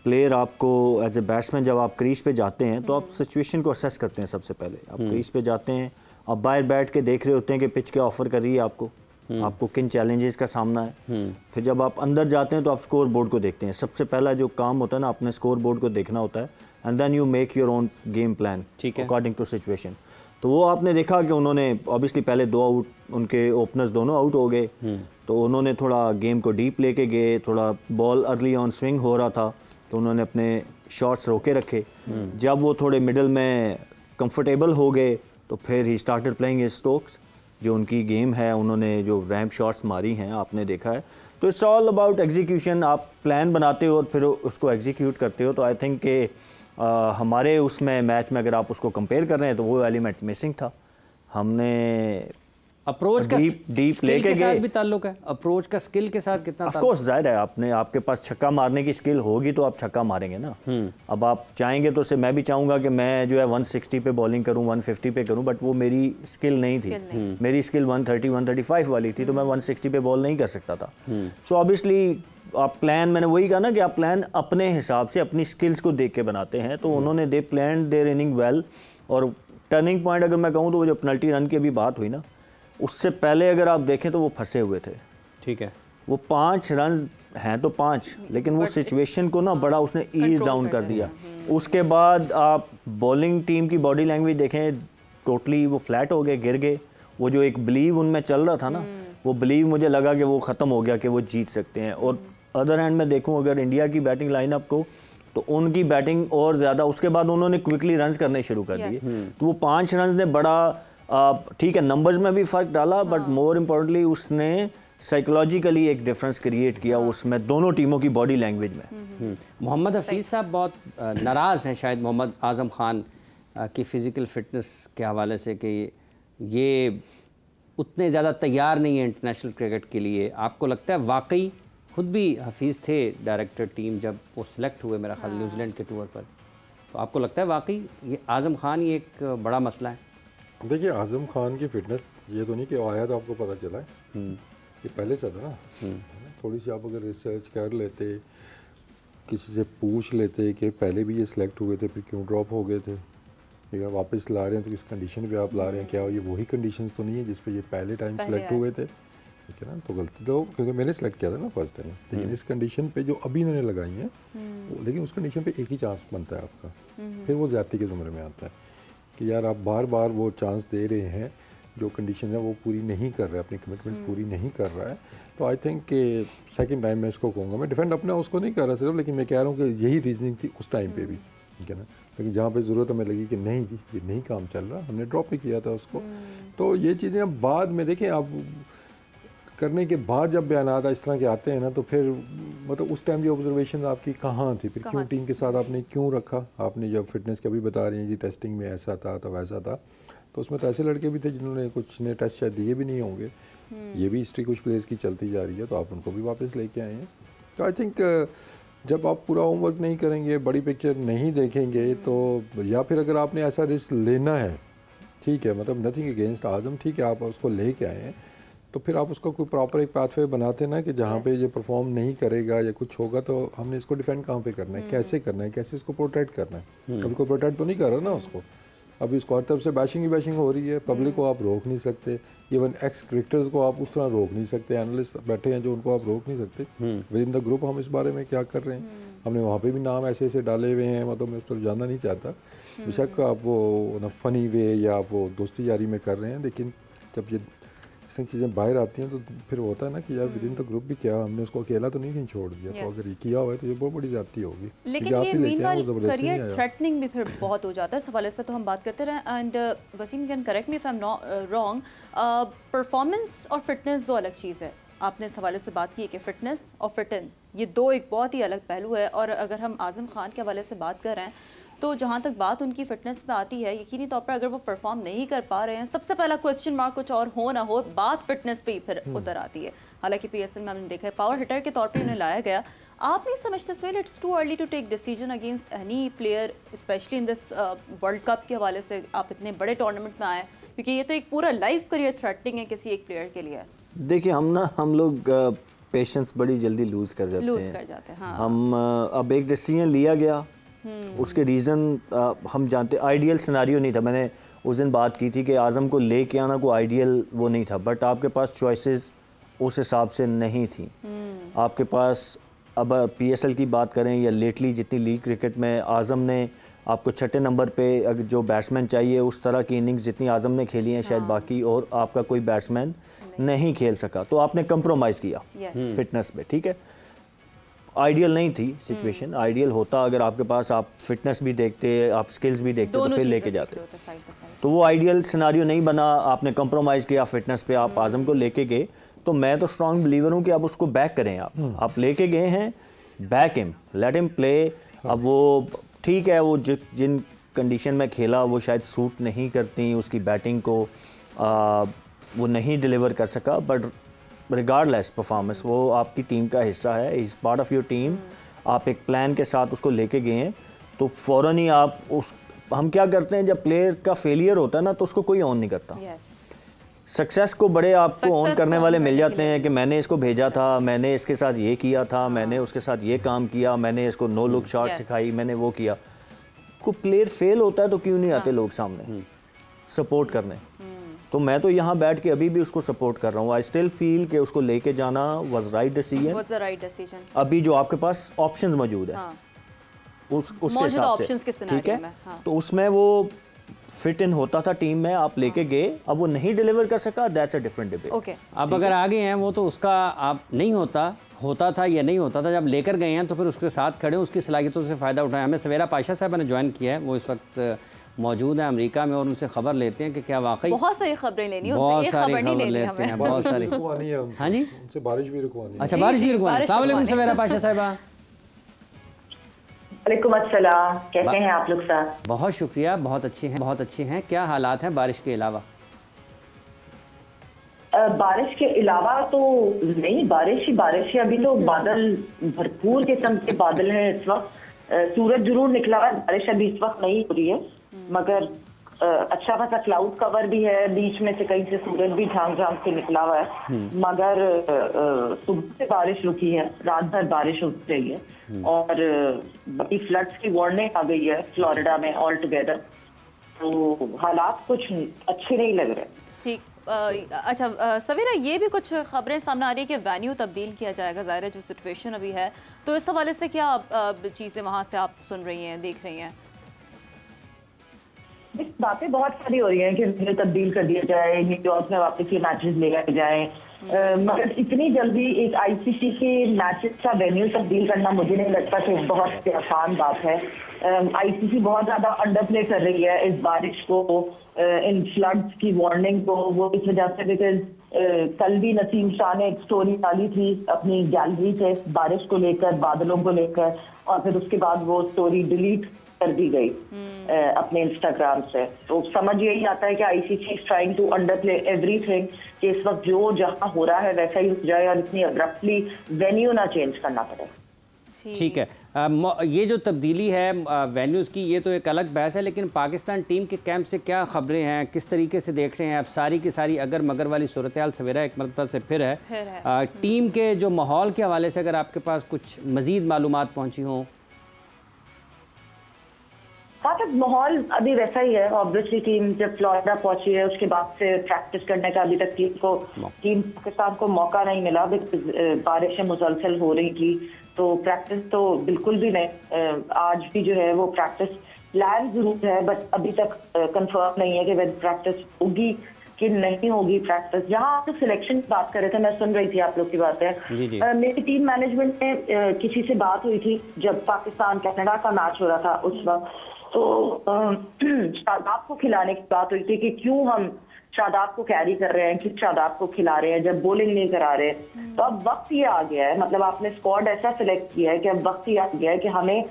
प्लेयर, आपको एज ए बैट्समैन जब आप क्रीज पे जाते हैं तो आप सिचुएशन को असेस करते हैं। सबसे पहले आप क्रीज पे जाते हैं, आप बाहर बैठ के देख रहे होते हैं कि पिच क्या ऑफर कर रही है आपको किन चैलेंजेस का सामना है। फिर जब आप अंदर जाते हैं तो आप स्कोर बोर्ड को देखते हैं। सबसे पहला जो काम होता है ना, अपने स्कोर बोर्ड को देखना होता है, and then you make your own game plan according to situation. तो वो आपने देखा कि उन्होंने ऑब्वियसली पहले 2 आउट, उनके ओपनर्स दोनों आउट हो गए, तो उन्होंने थोड़ा गेम को डीप लेके गए, थोड़ा बॉल अर्ली ऑन स्विंग हो रहा था तो उन्होंने अपने शॉट्स रोके रखे। जब वो थोड़े मिडल में कंफर्टेबल हो गए तो फिर he started playing his strokes, जो उनकी गेम है, उन्होंने जो रैम्प शॉट्स मारी हैं आपने देखा है। तो इट्स ऑल अबाउट एग्जीक्यूशन। आप प्लान बनाते हो और फिर उसको एग्जीक्यूट करते हो। तो आई थिंक कि हमारे उसमें मैच में अगर आप उसको कंपेयर कर रहे हैं तो वो एलिमेंट मिसिंग था। हमने अप्रोच का डीप लेके के साथ भी ताल्लुक है, अप्रोच का स्किल के साथ कितना ऑफ कोर्स जाहिर है, आपके पास छक्का मारने की स्किल होगी तो आप छक्का मारेंगे ना। अब आप चाहेंगे तो मैं भी चाहूँगा कि मैं जो है 160 पे बॉलिंग करूँ, 150 पे करूँ, बट वो मेरी स्किल नहीं थी। मेरी स्किल 130-135 वाली थी, तो मैं 160 पे बॉल नहीं कर सकता था। सो ऑब्वियसली आप प्लान, मैंने वही कहा ना कि आप प्लान अपने हिसाब से अपनी स्किल्स को देख के बनाते हैं। तो उन्होंने they plan their inning well. और टर्निंग पॉइंट अगर मैं कहूँ तो वो जो पेनल्टी रन की अभी बात हुई ना, उससे पहले अगर आप देखें तो वो फंसे हुए थे। ठीक है, वो 5 रन हैं तो 5, लेकिन वो सिचुएशन को ना बड़ा उसने ईज डाउन कर दिया। उसके बाद आप बॉलिंग टीम की बॉडी लैंग्वेज देखें, टोटली वो फ्लैट हो गए, गिर गए। वो जो एक बिलीव उनमें चल रहा था ना, वो बिलीव मुझे लगा कि वो ख़त्म हो गया कि वो जीत सकते हैं। और अदर हैंड में देखूं अगर इंडिया की बैटिंग लाइनअप को, तो उनकी बैटिंग और ज़्यादा, उसके बाद उन्होंने क्विकली रन्स करने शुरू कर दिए। तो वो 5 रन्स ने बड़ा ठीक है नंबर्स में भी फ़र्क डाला, बट मोर इम्पोर्टेंटली उसने साइकोलॉजिकली एक डिफरेंस क्रिएट किया उसमें, दोनों टीमों की बॉडी लैंग्वेज में। मोहम्मद हफीज़ साहब बहुत नाराज़ हैं शायद मोहम्मद आज़म ख़ान की फ़िज़िकल फ़िटनेस के हवाले से कि ये उतने ज़्यादा तैयार नहीं है इंटरनेशनल क्रिकेट के लिए। आपको लगता है वाकई, खुद भी हफीज़ थे डायरेक्टर टीम जब वो सिलेक्ट हुए मेरा ख्याल न्यूजीलैंड के टूर पर, तो आपको लगता है वाकई ये आज़म ख़ान ही एक बड़ा मसला है? देखिए आज़म ख़ान की फ़िटनेस ये तो नहीं कि आया तो आपको पता चला है, ये पहले से था ना। थोड़ी सी आप अगर रिसर्च कर लेते, किसी से पूछ लेते कि पहले भी ये सिलेक्ट हुए थे फिर क्यों ड्रॉप हो गए थे, अगर वापस ला रहे हैं तो किस कंडीशन पे आप ला रहे हैं, क्या ये वही कंडीशंस तो नहीं है जिस पे ये पहले टाइम सिलेक्ट हुए थे, ठीक है ना। तो गलती तो क्योंकि मैंने सेलेक्ट किया था ना फर्स्ट टाइम, लेकिन इस कंडीशन पे जो अभी इन्होंने लगाई हैं, लेकिन उस कंडीशन पे एक ही चांस बनता है आपका, फिर वो ज़्यादती के ज़ुमरे में आता है कि यार आप बार बार वो चांस दे रहे हैं, जो कंडीशन है वो पूरी नहीं कर रहा है, अपनी कमिटमेंट पूरी नहीं कर रहा है। तो आई थिंक कि सेकंड टाइम मैं इसको कहूँगा, मैं डिफेंड अपना उसको नहीं कर रहा सिर्फ, लेकिन मैं कह रहा हूँ कि यही रीजनिंग थी उस टाइम पे भी, ठीक है ना। लेकिन जहाँ पे ज़रूरत हमें लगी कि नहीं जी ये नहीं काम चल रहा, हमने ड्रॉप भी किया था उसको। तो ये चीज़ें अब बाद में देखें, आप करने के बाद जब बयान इस तरह के आते हैं ना, तो फिर मतलब उस टाइम ये ऑब्जर्वेशन आपकी कहाँ थी, फिर क्यों टीम के साथ आपने क्यों रखा, आपने जब फिटनेस की अभी बता रही हैं जी टेस्टिंग में ऐसा था तो वैसा था, तो उसमें तो ऐसे लड़के भी थे जिन्होंने कुछ ने टेस्ट शायद दिए भी नहीं होंगे। ये भी हिस्ट्री कुछ प्लेयर्स की चलती जा रही है, तो आप उनको भी वापस लेके आए हैं। तो आई थिंक जब आप पूरा होमवर्क नहीं करेंगे, बड़ी पिक्चर नहीं देखेंगे, तो या फिर अगर आपने ऐसा रिस्क लेना है, ठीक है, मतलब नथिंग अगेंस्ट आज़म, ठीक है आप उसको लेके आए हैं, तो फिर आप उसको कोई प्रॉपर एक पाथवे बनाते ना कि जहाँ पे ये परफॉर्म नहीं करेगा या कुछ होगा तो हमने इसको डिफेंड कहाँ पे करना है, कैसे करना है, कैसे इसको प्रोटेक्ट करना है। अभी कोई प्रोटेक्ट तो नहीं कर रहा ना उसको, अभी उसको हर तरफ से बैशिंग ही बैशिंग हो रही है, पब्लिक को आप रोक नहीं सकते, इवन एक्स क्रिकेटर्स को आप उस तरह रोक नहीं सकते, एनालिस्ट बैठे हैं जो उनको आप रोक नहीं सकते। विद इन द ग्रुप हम इस बारे में क्या कर रहे हैं, हमने वहाँ पे भी नाम ऐसे ऐसे डाले हुए हैं, मतलब मैं उस तरफ जानना नहीं चाहता, बेशक आप वो ना फ़नी वे या आप वो दोस्ती यारी में कर रहे हैं, लेकिन जब ये इस तरह चीज़ें बाहर आती हैं तो फिर होता है ना कि यार विद इन द ग्रुप भी क्या, हमने उसको अकेला तो नहीं कहीं छोड़ दिया, तो अगर ये किया हुआ है तो ये बहुत बड़ी ज़्यादती होगी। लेकिन ये मीनवाइल करियर थ्रेटनिंग भी फिर बहुत हो जाता है, इस हवाले से तो हम बात करते रहे। And Wasim can correct me if I am wrong, performance और फिटनेस दो अलग चीज़ है। आपने इस हवाले से बात की है कि फ़िटनेस और फिट इन ये दो एक बहुत ही अलग पहलू है, और अगर हम आज़म ख़ान के हवाले से बात कर रहे हैं तो जहाँ तक बात उनकी फ़िटनेस पे आती है, यकीनी तौर पर अगर वो परफॉर्म नहीं कर पा रहे हैं, सबसे पहला क्वेश्चन मार्क कुछ और हो ना हो, बात फिटनेस पे ही फिर उतर आती है। हालांकि पीएसएल में हमने देखा है पावर हिटर के तौर पे उन्हें लाया गया। आप नहीं समझते सवेल it's too early to take decision against any player, specially in this world cup के हवाले से, आप इतने बड़े टूर्नामेंट में आए, क्योंकि ये तो एक पूरा लाइफ करियर थ्रेटनिंग है किसी एक प्लेयर के लिए। देखिए हम लोग पेशेंस बड़ी जल्दी लूज़ कर जाते हैं। हाँ। हम अब एक डिसीजन लिया गया, उसके रीज़न हम जानते, आइडियल सिनारियो नहीं था। मैंने उस दिन बात की थी कि आज़म को लेके आना कोई आइडियल वो नहीं था, बट आपके पास चॉइसेस उस हिसाब से नहीं थी। आपके पास अब पीएसएल की बात करें या लेटली जितनी लीग क्रिकेट में, आज़म ने आपको छठे नंबर पे अगर जो बैट्समैन चाहिए उस तरह की इनिंग्स जितनी आज़म ने खेली हैं शायद बाकी और आपका कोई बैट्समैन नहीं खेल सका, तो आपने कंप्रोमाइज़ किया फिटनेस पे, ठीक है। आइडियल नहीं थी सिचुएशन, आइडियल होता अगर आपके पास आप फिटनेस भी देखते, आप स्किल्स भी देखते तो फिर लेके जाते, तो वो आइडियल सिनारियो नहीं बना। आपने कंप्रोमाइज़ किया फिटनेस पे, आप आज़म को लेके गए, तो मैं तो स्ट्रॉन्ग बिलीवर हूँ कि आप उसको बैक करें। आप लेके गए हैं, back him, let him play. अब वो ठीक है, वो जिन कंडीशन में खेला वो शायद सूट नहीं करती उसकी बैटिंग को, वो नहीं डिलीवर कर सका, बट रिगार्डलेस परफॉर्मेंस वो आपकी टीम का हिस्सा है, is part of your team. आप एक प्लान के साथ उसको लेके गए हैं, तो फ़ौरन ही आप उस, हम क्या करते हैं जब प्लेयर का फेलियर होता है ना तो उसको कोई ऑन नहीं करता। सक्सेस को बड़े आपको ऑन करने वाले मिल जाते हैं कि मैंने इसको भेजा था, मैंने इसके साथ ये किया था, मैंने उसके साथ ये काम किया, मैंने इसको नो लुक शॉट सिखाई, मैंने वो किया। को प्लेयर फेल होता है तो क्यों नहीं आते लोग सामने सपोर्ट करने, तो मैं तो यहाँ बैठ के अभी भी उसको सपोर्ट कर रहा हूँ। आई स्टिल फील कि उसको लेके जाना वाज राइट डिसीजन। अभी जो आपके पास ऑप्शंस मौजूद है, हाँ। उसके हिसाब से, ठीक है, हाँ। तो उसमें वो फिट इन होता था टीम में, आप लेके गए, अब वो नहीं डिलीवर कर सका, that's a different debate. Okay, अब अगर आगे हैं वो तो उसका आप नहीं होता था या नहीं होता था, जब लेकर गए हैं तो फिर उसके साथ खड़े, उसकी सलाहियतों से फ़ायदा उठाएं। हमें सवेरा पाशा साहब ने ज्वाइन किया है, वो इस वक्त मौजूद है अमेरिका में, और उनसे खबर लेते हैं कि क्या वाकई बहुत सारी खबरें लेनी, बहुत सारी खबर लेते हैं, बहुत सारी। हाँ जी, उनसे बारिश भी रुकवानी है। अच्छा, बारिश भी रुकवानी है। अस्सलाम वालेकुम सवेरा पाशा साहिबा। वालेकुम अस्सलाम, कैसे हैं आप लोग साहब? बहुत शुक्रिया, बहुत अच्छे हैं। क्या हालात हैं बारिश के अलावा? बारिश के अलावा तो नहीं, बारिश ही। अभी तो बादल, भरपूर किस्म के बादल हैं इस वक्त। सूरज जरूर निकला है, बारिश अभी इस वक्त नहीं हो रही है, मगर अच्छा खासा क्लाउड कवर भी है, बीच में से कहीं से सूरज भी झांक के निकला हुआ है, मगर सुबह से बारिश रुकी है, रात भर बारिश हो रही है, और बड़ी फ्लड्स की वार्निंग आ गई है फ्लोरिडा में ऑल टुगेदर। तो हालात कुछ अच्छे नहीं लग रहे। ठीक, अच्छा सवेरा, ये भी कुछ खबरें सामने आ रही है कि वेन्यू तब्दील किया जाएगा, ज़ाहिर है जो सिचुएशन अभी है, तो इस हवाले से क्या चीज़ें वहाँ से आप सुन रही हैं, देख रही हैं? बातें बहुत सारी हो रही हैं कि वेन्यू तब्दील कर दिया जाए, न्यूयॉर्क में वापस ये मैचेस ले गए जाए, मगर इतनी जल्दी एक आईसीसी के मैचेस का वेन्यू तब्दील करना मुझे नहीं लगता कि बहुत आसान बात है। आईसीसी बहुत ज्यादा अंडर प्ले कर रही है इस बारिश को, इन फ्लड्स की वार्निंग को, वो इस वजह से, बिकॉज कल भी नसीम शाह ने एक स्टोरी डाली थी अपनी गैलरी से बारिश को लेकर, बादलों को लेकर, और फिर उसके बाद वो स्टोरी डिलीट कर दी गई अपने इंस्टाग्राम से। तो समझ यही आता है कि ICC is trying to underplay everything, कि इस वक्त जो जहां हो रहा है वैसा ही हो जाए और इतनी अब्रप्टली वेन्यू ना चेंज करना पड़े। ठीक है, ये जो तब्दीली है वेन्यूज़ की, ये तो एक अलग बहस है, लेकिन पाकिस्तान टीम के कैंप से क्या खबरें हैं, किस तरीके से देख रहे हैं आप सारी की सारी अगर मगर वाली सूरत हाल? सवेरा एक मरतबा से फिर है टीम के जो माहौल के हवाले से अगर आपके पास कुछ मज़ीद मालूमात पहुँची हों। हाँ, तो माहौल अभी वैसा ही है। ऑब्वियसली टीम जब फ्लोरिडा पहुंची है उसके बाद से प्रैक्टिस करने का अभी तक टीम पाकिस्तान को मौका नहीं मिला, बारिशें मुसलसल हो रही थी, तो प्रैक्टिस तो बिल्कुल भी नहीं। आज भी जो है वो प्रैक्टिस प्लान जरूर है, बट अभी तक कंफर्म नहीं है कि वह प्रैक्टिस होगी कि नहीं होगी प्रैक्टिस। जहाँ आप सिलेक्शन की बात कर रहे थे, मैं सुन रही थी आप लोग की बातें। मेरी टीम मैनेजमेंट में किसी से बात हुई थी जब पाकिस्तान कनाडा का मैच हो रहा था उस वक्त, तो शादाब को खिलाने की बात हुई थी कि क्यों हम शादाब को कैरी कर रहे हैं, क्यों शादाब को खिला रहे हैं जब बॉलिंग नहीं करा रहे। तो अब वक्त ये आ गया है, मतलब आपने स्क्वाड ऐसा सिलेक्ट किया है कि अब वक्त ये आ गया है कि हमें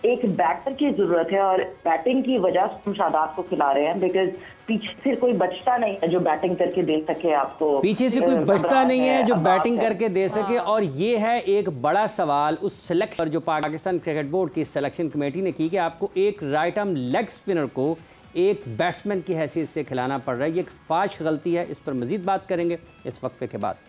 एक बैटर की जरूरत है, और बैटिंग की वजह से हम शादाब को खिला रहे हैं, बिकॉज पीछे से कोई बचता नहीं है जो बैटिंग करके दे सके आपको, पीछे से कोई बचता नहीं है जो बैटिंग करके दे सके। और ये है एक बड़ा सवाल उस सिलेक्शन जो पाकिस्तान क्रिकेट बोर्ड की सिलेक्शन कमेटी ने की कि आपको एक राइट आर्म लेग स्पिनर को एक बैट्समैन की हैसियत से खिलाना पड़ रहा है। ये एक फाश गलती है, इस पर मजीद बात करेंगे इस वक्फे के बाद।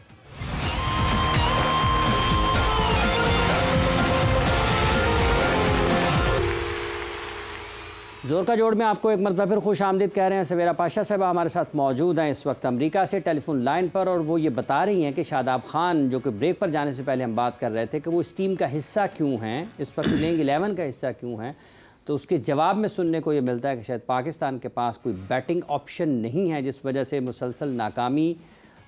जोर का जोड़ में आपको एक मरतबा फिर खुश आमदीद कह रहे हैं। सवेरा पाशा साहब हमारे साथ मौजूद हैं इस वक्त अमेरिका से टेलीफोन लाइन पर, और वो ये बता रही हैं कि शादाब खान, जो कि ब्रेक पर जाने से पहले हम बात कर रहे थे कि वो इस टीम का हिस्सा क्यों हैं, इस वक्त प्लेइंग 11 का हिस्सा क्यों हैं, तो उसके जवाब में सुनने को ये मिलता है कि शायद पाकिस्तान के पास कोई बैटिंग ऑप्शन नहीं है, जिस वजह से मुसलसल नाकामी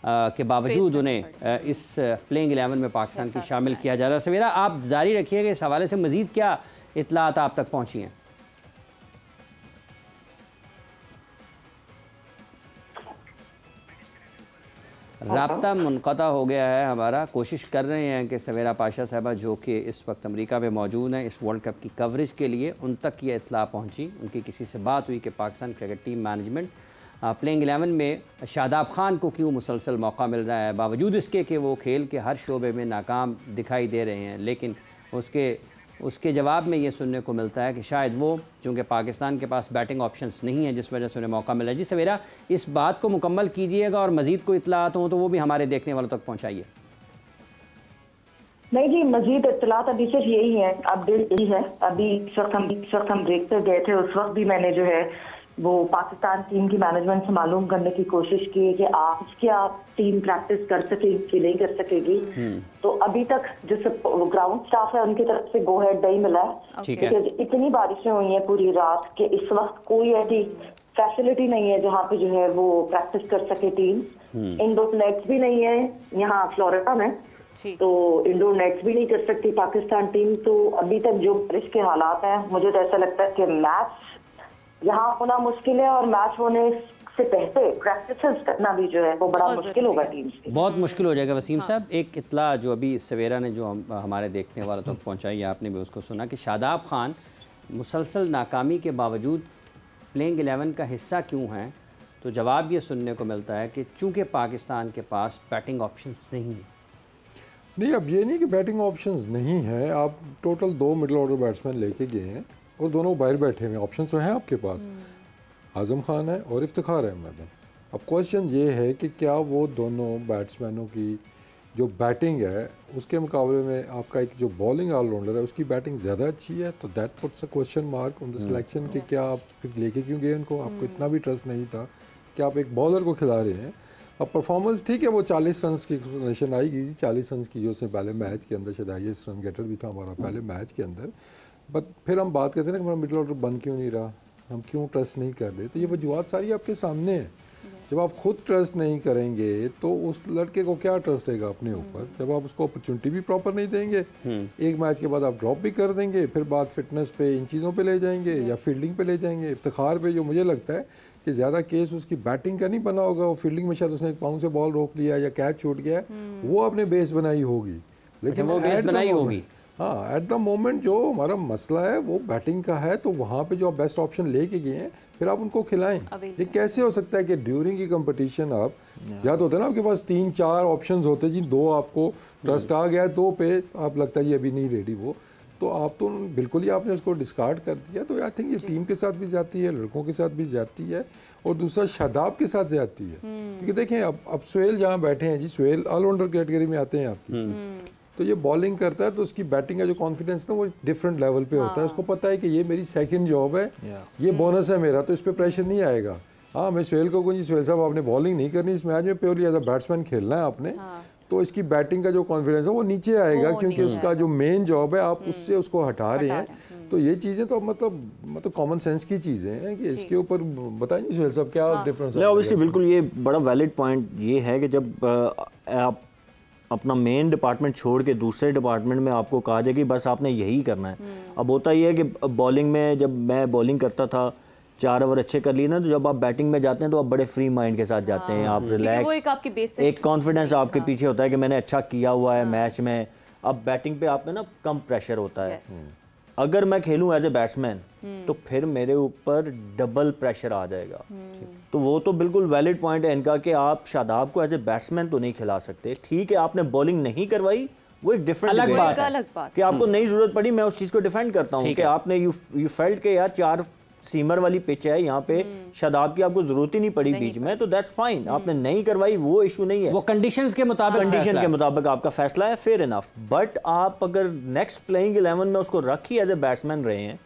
के बावजूद उन्हें इस प्लेइंग 11 में पाकिस्तान की शामिल किया जा रहा है। सवेरा आप जारी रखिएगा, इस हवाले से मज़ीद क्या इत्तलात आप तक पहुँची हैं? राब्ता मुनक़ता हो गया है हमारा। कोशिश कर रहे हैं कि सवेरा पाशा साहबा जो कि इस वक्त अमेरिका में मौजूद हैं इस वर्ल्ड कप की कवरेज के लिए, उन तक ये इत्तला पहुंची। उनकी किसी से बात हुई कि Pakistan cricket team management playing 11 में शादाब खान को क्यों मुसलसल मौका मिल रहा है, बावजूद इसके कि वो खेल के हर शोबे में नाकाम दिखाई दे रहे हैं, लेकिन उसके जवाब में ये सुनने को मिलता है कि शायद वो, चूँकि पाकिस्तान के पास बैटिंग ऑप्शंस नहीं है, जिस वजह से उन्हें मौका मिला है। जी सवेरा, इस बात को मुकम्मल कीजिएगा और मज़ीद कोई इत्तलात हो तो वो भी हमारे देखने वालों तक पहुँचाइए। नहीं जी, मजीद इत्तलात अभी सिर्फ यही है, अपडेट यही है। अभी इस वक्त हम ब्रेक पर गए थे, उस वक्त भी मैंने जो है वो पाकिस्तान टीम की मैनेजमेंट से मालूम करने की कोशिश की कि आज क्या टीम प्रैक्टिस कर सकेगी कि नहीं कर सकेगी। तो अभी तक जो ग्राउंड स्टाफ है उनकी तरफ से गो हेड नहीं मिला है, क्योंकि इतनी बारिशें हुई हैं पूरी रात कि इस वक्त कोई ऐसी फैसिलिटी नहीं है जहाँ पे जो है वो प्रैक्टिस कर सके टीम। इंडोर नेट्स भी नहीं है यहाँ फ्लोरिडा में, तो इंडोर नेट्स भी नहीं कर सकती पाकिस्तान टीम। तो अभी तक जो बारिश के हालात हैं, मुझे तो ऐसा लगता है कि मैच यहाँ होना मुश्किल है और मैच होने से पहले प्रैक्टिस करना भी जो है वो बड़ा मुश्किल होगा टीम से। बहुत मुश्किल हो जाएगा। वसीम साहब, एक इत्ला जो अभी सवेरा ने जो हमारे देखने वालों तक पहुँचाई, आपने भी उसको सुना कि शादाब खान मुसलसल नाकामी के बावजूद प्लेइंग 11 का हिस्सा क्यों हैं, तो जवाब ये सुनने को मिलता है कि चूँकि पाकिस्तान के पास बैटिंग ऑप्शंस नहीं है। नहीं, अब ये नहीं कि बैटिंग ऑप्शंस नहीं है, आप टोटल 2 मिडिल ऑर्डर बैट्समैन लेके गए हैं और दोनों बाहर बैठे हुए हैं। ऑप्शन तो हैं आपके पास, आज़म खान है और इफ्तिखार अहमद है। अब क्वेश्चन ये है कि क्या वो दोनों बैट्समैनों की जो बैटिंग है उसके मुकाबले में आपका एक जो बॉलिंग ऑलराउंडर है उसकी बैटिंग ज़्यादा अच्छी है, तो that puts a question mark on the selection कि क्या आप फिर लेके क्यों गए उनको। आपको इतना भी ट्रस्ट नहीं था कि आप एक बॉलर को खिला रहे हैं। अब परफॉर्मेंस ठीक है, वो 40 रन की एक्सप्लेनेशन आएगी, 40 रन की उसने पहले मैच के अंदर शायद हाईएस्ट रन गेटर भी था हमारा पहले मैच के अंदर। बट फिर हम बात करते हैं ना कि हमारा मिडिल ऑर्डर बन क्यों नहीं रहा, हम क्यों ट्रस्ट नहीं कर रहे। तो ये वजूहत सारी आपके सामने है। जब आप खुद ट्रस्ट नहीं करेंगे तो उस लड़के को क्या ट्रस्ट रहेगा अपने ऊपर। जब आप उसको अपॉर्चुनिटी भी प्रॉपर नहीं देंगे, एक मैच के बाद आप ड्रॉप भी कर देंगे, फिर बात फिटनेस पे इन चीज़ों पे ले जाएंगे या फील्डिंग पे ले जाएंगे। इफ्तिखार पे जो मुझे लगता है कि ज़्यादा केस उसकी बैटिंग का नहीं बना होगा, वो फील्डिंग में शायद उसने एक पाउंड से बॉल रोक लिया या कैच छूट गया, वो आपने बेस बनाई होगी। लेकिन वो बेस बनाई होगी, हाँ, एट द मोमेंट जो हमारा मसला है वो बैटिंग का है, तो वहाँ पे जो आप बेस्ट ऑप्शन लेके गए हैं फिर आप उनको खिलाएं। ये कैसे हो सकता है कि ड्यूरिंग की कंपटीशन आप याद होता है ना आपके पास 3-4 ऑप्शंस होते हैं जी, 2 आपको ट्रस्ट आ गया, 2 पे आप लगता है ये अभी नहीं रेडी वो, तो आप तो बिल्कुल ही आपने उसको डिस्कार्ड कर दिया। तो आई थिंक ये टीम के साथ भी जाती है, लड़कों के साथ भी जाती है, और दूसरा शादाब के साथ जाती है। क्योंकि देखें अब सुहेल जहाँ बैठे हैं जी, सुहेल ऑलराउंडर कैटेगरी में आते हैं आपकी, तो ये बॉलिंग करता है तो उसकी बैटिंग का जो कॉन्फिडेंस ना वो डिफरेंट लेवल पे होता है। उसको पता है कि ये मेरी सेकंड जॉब है, ये बोनस है मेरा, तो इस पर प्रेशर नहीं आएगा। हाँ, मैं सुहेल को कहूँ जी सुहेल साहब आपने बॉलिंग नहीं करनी इस मैच में, प्योरली एज अ बैट्समैन खेलना है आपने, तो इसकी बैटिंग का जो कॉन्फिडेंस है वो नीचे आएगा, क्योंकि उसका जो मेन जॉब है आप उससे उसको हटा रहे हैं। तो ये चीज़ें तो मतलब कॉमन सेंस की चीज़ें हैं कि इसके ऊपर बताएंगे सुहेल साहब क्या डिफरेंस है। ऑब्वियसली बिल्कुल ये बड़ा वैलिड पॉइंट ये है कि जब आप अपना मेन डिपार्टमेंट छोड़ के दूसरे डिपार्टमेंट में आपको कहा जाए कि बस आपने यही करना है। अब होता ही है कि बॉलिंग में जब मैं बॉलिंग करता था 4 ओवर अच्छे कर लिए ना, तो जब आप बैटिंग में जाते हैं तो आप बड़े फ्री माइंड के साथ जाते हैं, आप रिलैक्स, एक कॉन्फिडेंस आपके पीछे होता है कि मैंने अच्छा किया हुआ है मैच में। अब बैटिंग पे आप में ना कम प्रेशर होता है। अगर मैं खेलूं एज ए बैट्समैन तो फिर मेरे ऊपर डबल प्रेशर आ जाएगा। तो वो तो बिल्कुल वैलिड पॉइंट है इनका कि आप शादाब को एज ए बैट्समैन तो नहीं खिला सकते। ठीक है, आपने बॉलिंग नहीं करवाई, वो एक डिफरेंट अलग बात है कि आपको नई जरूरत पड़ी। मैं उस चीज़ को डिफेंड करता हूँ कि आपने यू फेल्ट के यार 4 सीमर वाली पिच है, यहाँ पे शादाब की आपको जरूरत ही नहीं पड़ी बीच में, तो दैट्स फाइन। आपने नहीं करवाई, वो इशू नहीं है, वो कंडीशंस के मुताबिक आपका फैसला है, फेयर इनफ। बट आप अगर नेक्स्ट प्लेइंग 11 में उसको रख ही एज ए बैट्समैन रहे हैं,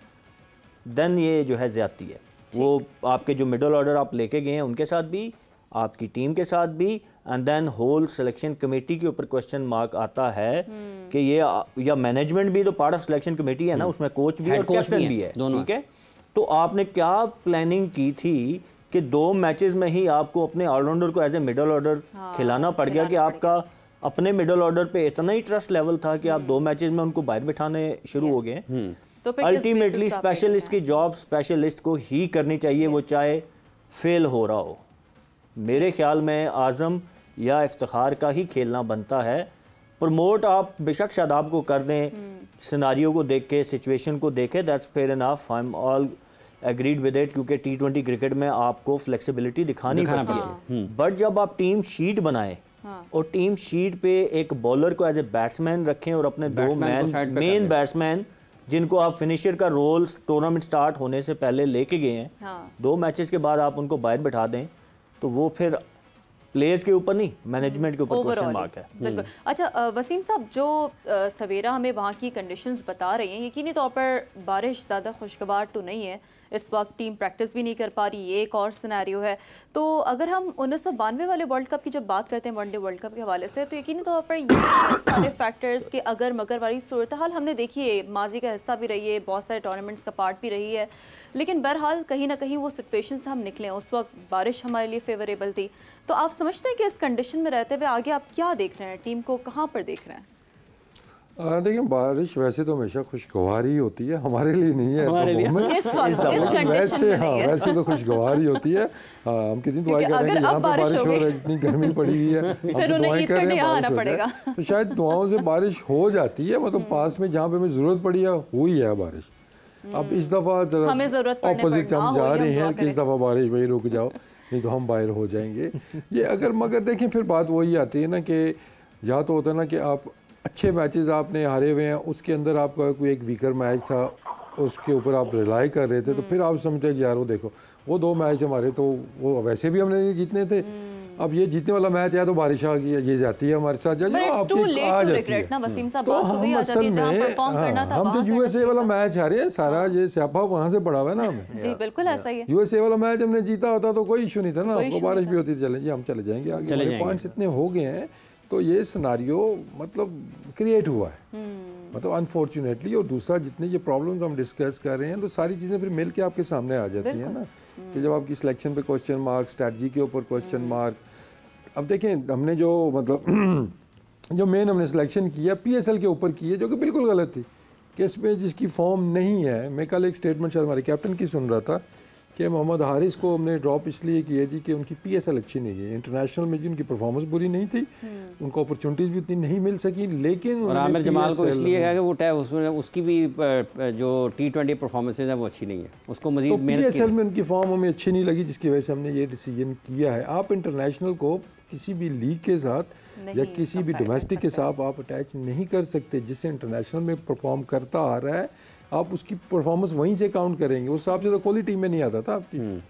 देन ये जो है ज्यादती है। वो आपके जो मिडिल ऑर्डर आप लेके गए हैं उनके साथ भी, आपकी टीम के साथ भी, and then whole selection committee के ऊपर क्वेश्चन मार्क आता है कि ये या मैनेजमेंट भी तो पार्ट ऑफ सिलेक्शन कमेटी है ना, उसमें कोच भी और कैप्टन भी है, ठीक है। तो आपने क्या प्लानिंग की थी कि 2 मैचेस में ही आपको अपने ऑलराउंडर को एज ए मिडिल ऑर्डर खिलाना पड़ गया कि आपका अपने मिडिल ऑर्डर पे इतना ही ट्रस्ट लेवल था कि आप 2 मैचेस में उनको बाहर बिठाने शुरू हो गए। तो अल्टीमेटली स्पेशलिस्ट की जॉब स्पेशलिस्ट को ही करनी चाहिए, वो चाहे फेल हो रहा हो। मेरे ख्याल में आज़म या इफ्तिखार का ही खेलना बनता है। प्रमोट आप बेशक शादाब को कर दें, सिनारियो को देख के, सिचुएशन को देखे, that's fair enough, I am all agreed with it, क्योंकि T20 क्रिकेट में आपको फ्लेक्सिबिलिटी दिखानी पड़ती है। बट जब आप टीम शीट बनाए और टीम शीट पे एक बॉलर को एज ए बैट्समैन रखें और अपने 2 मेन बैट्समैन जिनको आप फिनिशर का रोल टूर्नामेंट स्टार्ट होने से पहले लेके गए हैं, 2 मैचेस के बाद आप उनको बाहर बैठा दें, तो वो फिर प्लेयर्स के ऊपर नहीं, मैनेजमेंट के ऊपर क्वेश्चन मार्क है। बिल्कुल। अच्छा वसीम साहब, जो सवेरा हमें वहाँ की कंडीशंस बता रही हैं, यकीनी तौर पर बारिश ज़्यादा खुशगवार तो नहीं है, इस वक्त टीम प्रैक्टिस भी नहीं कर पा रही, ये एक और सिनेरियो है। तो अगर हम 1992 वाले वर्ल्ड कप की जब बात करते हैं, वनडे वर्ल्ड कप के हवाले से, तो यकीनी तौर पर ये सारे फैक्टर्स के अगर मगर वाली सूरत हाल हमने देखी है, माजी का हिस्सा भी रही है, बहुत सारे टूर्नामेंट्स का पार्ट भी रही है, लेकिन बहरहाल कहीं ना कहीं वो सिचुएशन से हम निकले। उस वक्त बारिश हमारे लिए फेवरेबल थी। तो आप समझते हैं कि इस कंडीशन में रहते हुए आगे आप क्या देख रहे हैं, टीम को कहाँ पर देख रहे हैं? देखिए, बारिश वैसे तो हमेशा खुशगवार ही होती है, हमारे लिए नहीं है वैसे तो खुशगवार ही होती है। हम कितनी दुआएं कर रहे हैं कि यहाँ पे बारिश हो रही है, इतनी गर्मी पड़ी हुई है, हम तो दुआएं कर रहे हैं बारिश हो जाए। तो शायद दुआओं से बारिश हो जाती है, मतलब पास में जहाँ पे हमें ज़रूरत पड़ी है हुई है बारिश। अब इस दफ़ा ऑपोजिट हम जा रहे हैं कि इस दफ़ा बारिश भाई रुक जाओ, नहीं तो हम बाहर हो जाएंगे। ये अगर मगर देखें फिर बात वही आती है ना कि या तो होता है ना कि आप अच्छे मैचेस आपने हारे हुए हैं, उसके अंदर आपका कोई एक वीकर मैच था, उसके ऊपर आप रिलाई कर रहे थे, तो फिर आप समझते हैं कि यार वो देखो वो 2 मैच हमारे तो वो वैसे भी हमने नहीं जीतने थे, अब ये जीतने वाला मैच है तो बारिश आ गई है, ये जाती है हमारे साथ, जो आपकी आ जाती है। तो हम असल में हम जो यूएसए वाला मैच हारे हैं, सारा ये स्यापा वहाँ से पड़ा हुआ है ना हमें। जी बिल्कुल ऐसा ही है। यूएसए वाला मैच हमने जीता होता तो कोई इशू नहीं था ना, आपको बारिश भी होती, चले जी हम चले जाएंगे आगे, हमारे पॉइंट्स इतने हो गए हैं। तो ये सिनारियो मतलब क्रिएट हुआ है, मतलब अनफॉर्चुनेटली। और दूसरा जितने ये प्रॉब्लम्स हम डिस्कस कर रहे हैं, तो सारी चीज़ें फिर मिल के आपके सामने आ जाती हैं ना, कि जब आपकी सिलेक्शन पे क्वेश्चन मार्क, स्ट्रैटेजी के ऊपर क्वेश्चन मार्क। अब देखें हमने जो मतलब जो मेन हमने सिलेक्शन किया PSL के ऊपर की है, जो कि बिल्कुल गलत थी, कि इसमें जिसकी फॉर्म नहीं है। मैं कल एक स्टेटमेंट शायद हमारे कैप्टन की सुन रहा था कि मोहम्मद हारिस को हमने ड्रॉप इसलिए किया जी कि उनकी PSL अच्छी नहीं है, इंटरनेशनल में जी उनकी परफॉर्मेंस बुरी नहीं थी, उनको अपॉर्चुनिटीज़ भी उतनी नहीं मिल सकी, लेकिन और आमिर जमाल को इसलिए कहा कि वो उसकी भी जो T20 परफॉर्मेंसेज है वो अच्छी नहीं है, उसको मजीद तो PSL में उनकी फॉर्म हमें अच्छी नहीं लगी, जिसकी वजह से हमने ये डिसीजन किया है। आप इंटरनेशनल को किसी भी लीग के साथ या किसी भी डोमेस्टिक के साथ आप अटैच नहीं कर सकते। जिससे इंटरनेशनल में परफॉर्म करता आ रहा है, आप उसकी परफॉर्मेंस वहीं से काउंट करेंगे। उस हिसाब से तो कोहली टीम में नहीं आता था आपकी।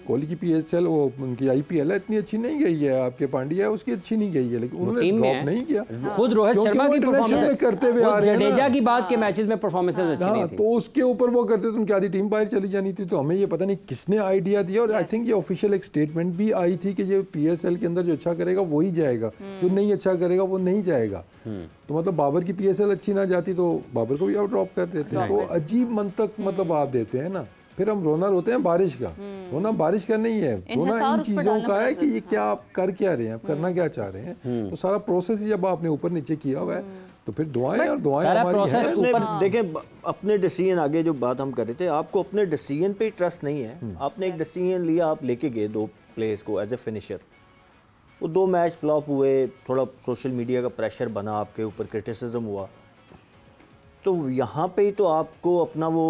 कोहली की PSL वो उनकी IPL है, इतनी अच्छी नहीं गई है, आपके पांड्या है उसकी अच्छी नहीं गई है, लेकिन उन्होंने ड्रॉप नहीं किया। खुद रोहित शर्मा की परफॉर्मेंस में करते हुए आ रहे हैं, जडेजा की बात के मैचेस में परफॉर्मेंस अच्छी नहीं थी, तो उसके ऊपर वो करते तो उनकी आधी टीम बाहर चली जानी थी। तो हमें ये पता नहीं किसने आइडिया दिया, और आई थिंक ये ऑफिशियल एक स्टेटमेंट भी आई थी कि ये PSL के अंदर जो अच्छा करेगा वही जाएगा, जो नहीं अच्छा करेगा वो नहीं जाएगा। तो मतलब बाबर की PSL अच्छी ना जाती तो बाबर को भी आउट ड्रॉप कर देते। तो अजीब मंतक मतलब आप देते हैं ना। फिर हम रोना रोते हैं बारिश का, रोना बारिश का नहीं है, रोना इन चीज़ों का है कि ये क्या आप कर क्या रहे हैं, आप करना क्या चाह रहे हैं। तो सारा प्रोसेस जब आपने ऊपर नीचे किया हुआ है, तो फिर दुआएं और दुआएं हमारी हैं। देखें, अपने डिसीजन, आगे जो बात हम कर रहे थे, आपको अपने डिसीजन पे ट्रस्ट नहीं है। आपने एक डिसीजन लिया, आप लेके गए 2 प्लेयर्स को एज ए फिनिशर, वो 2 मैच फ्लॉप हुए, थोड़ा सोशल मीडिया का प्रेशर बना आपके ऊपर, क्रिटिसिज्म हुआ, तो यहाँ पे ही तो आपको अपना वो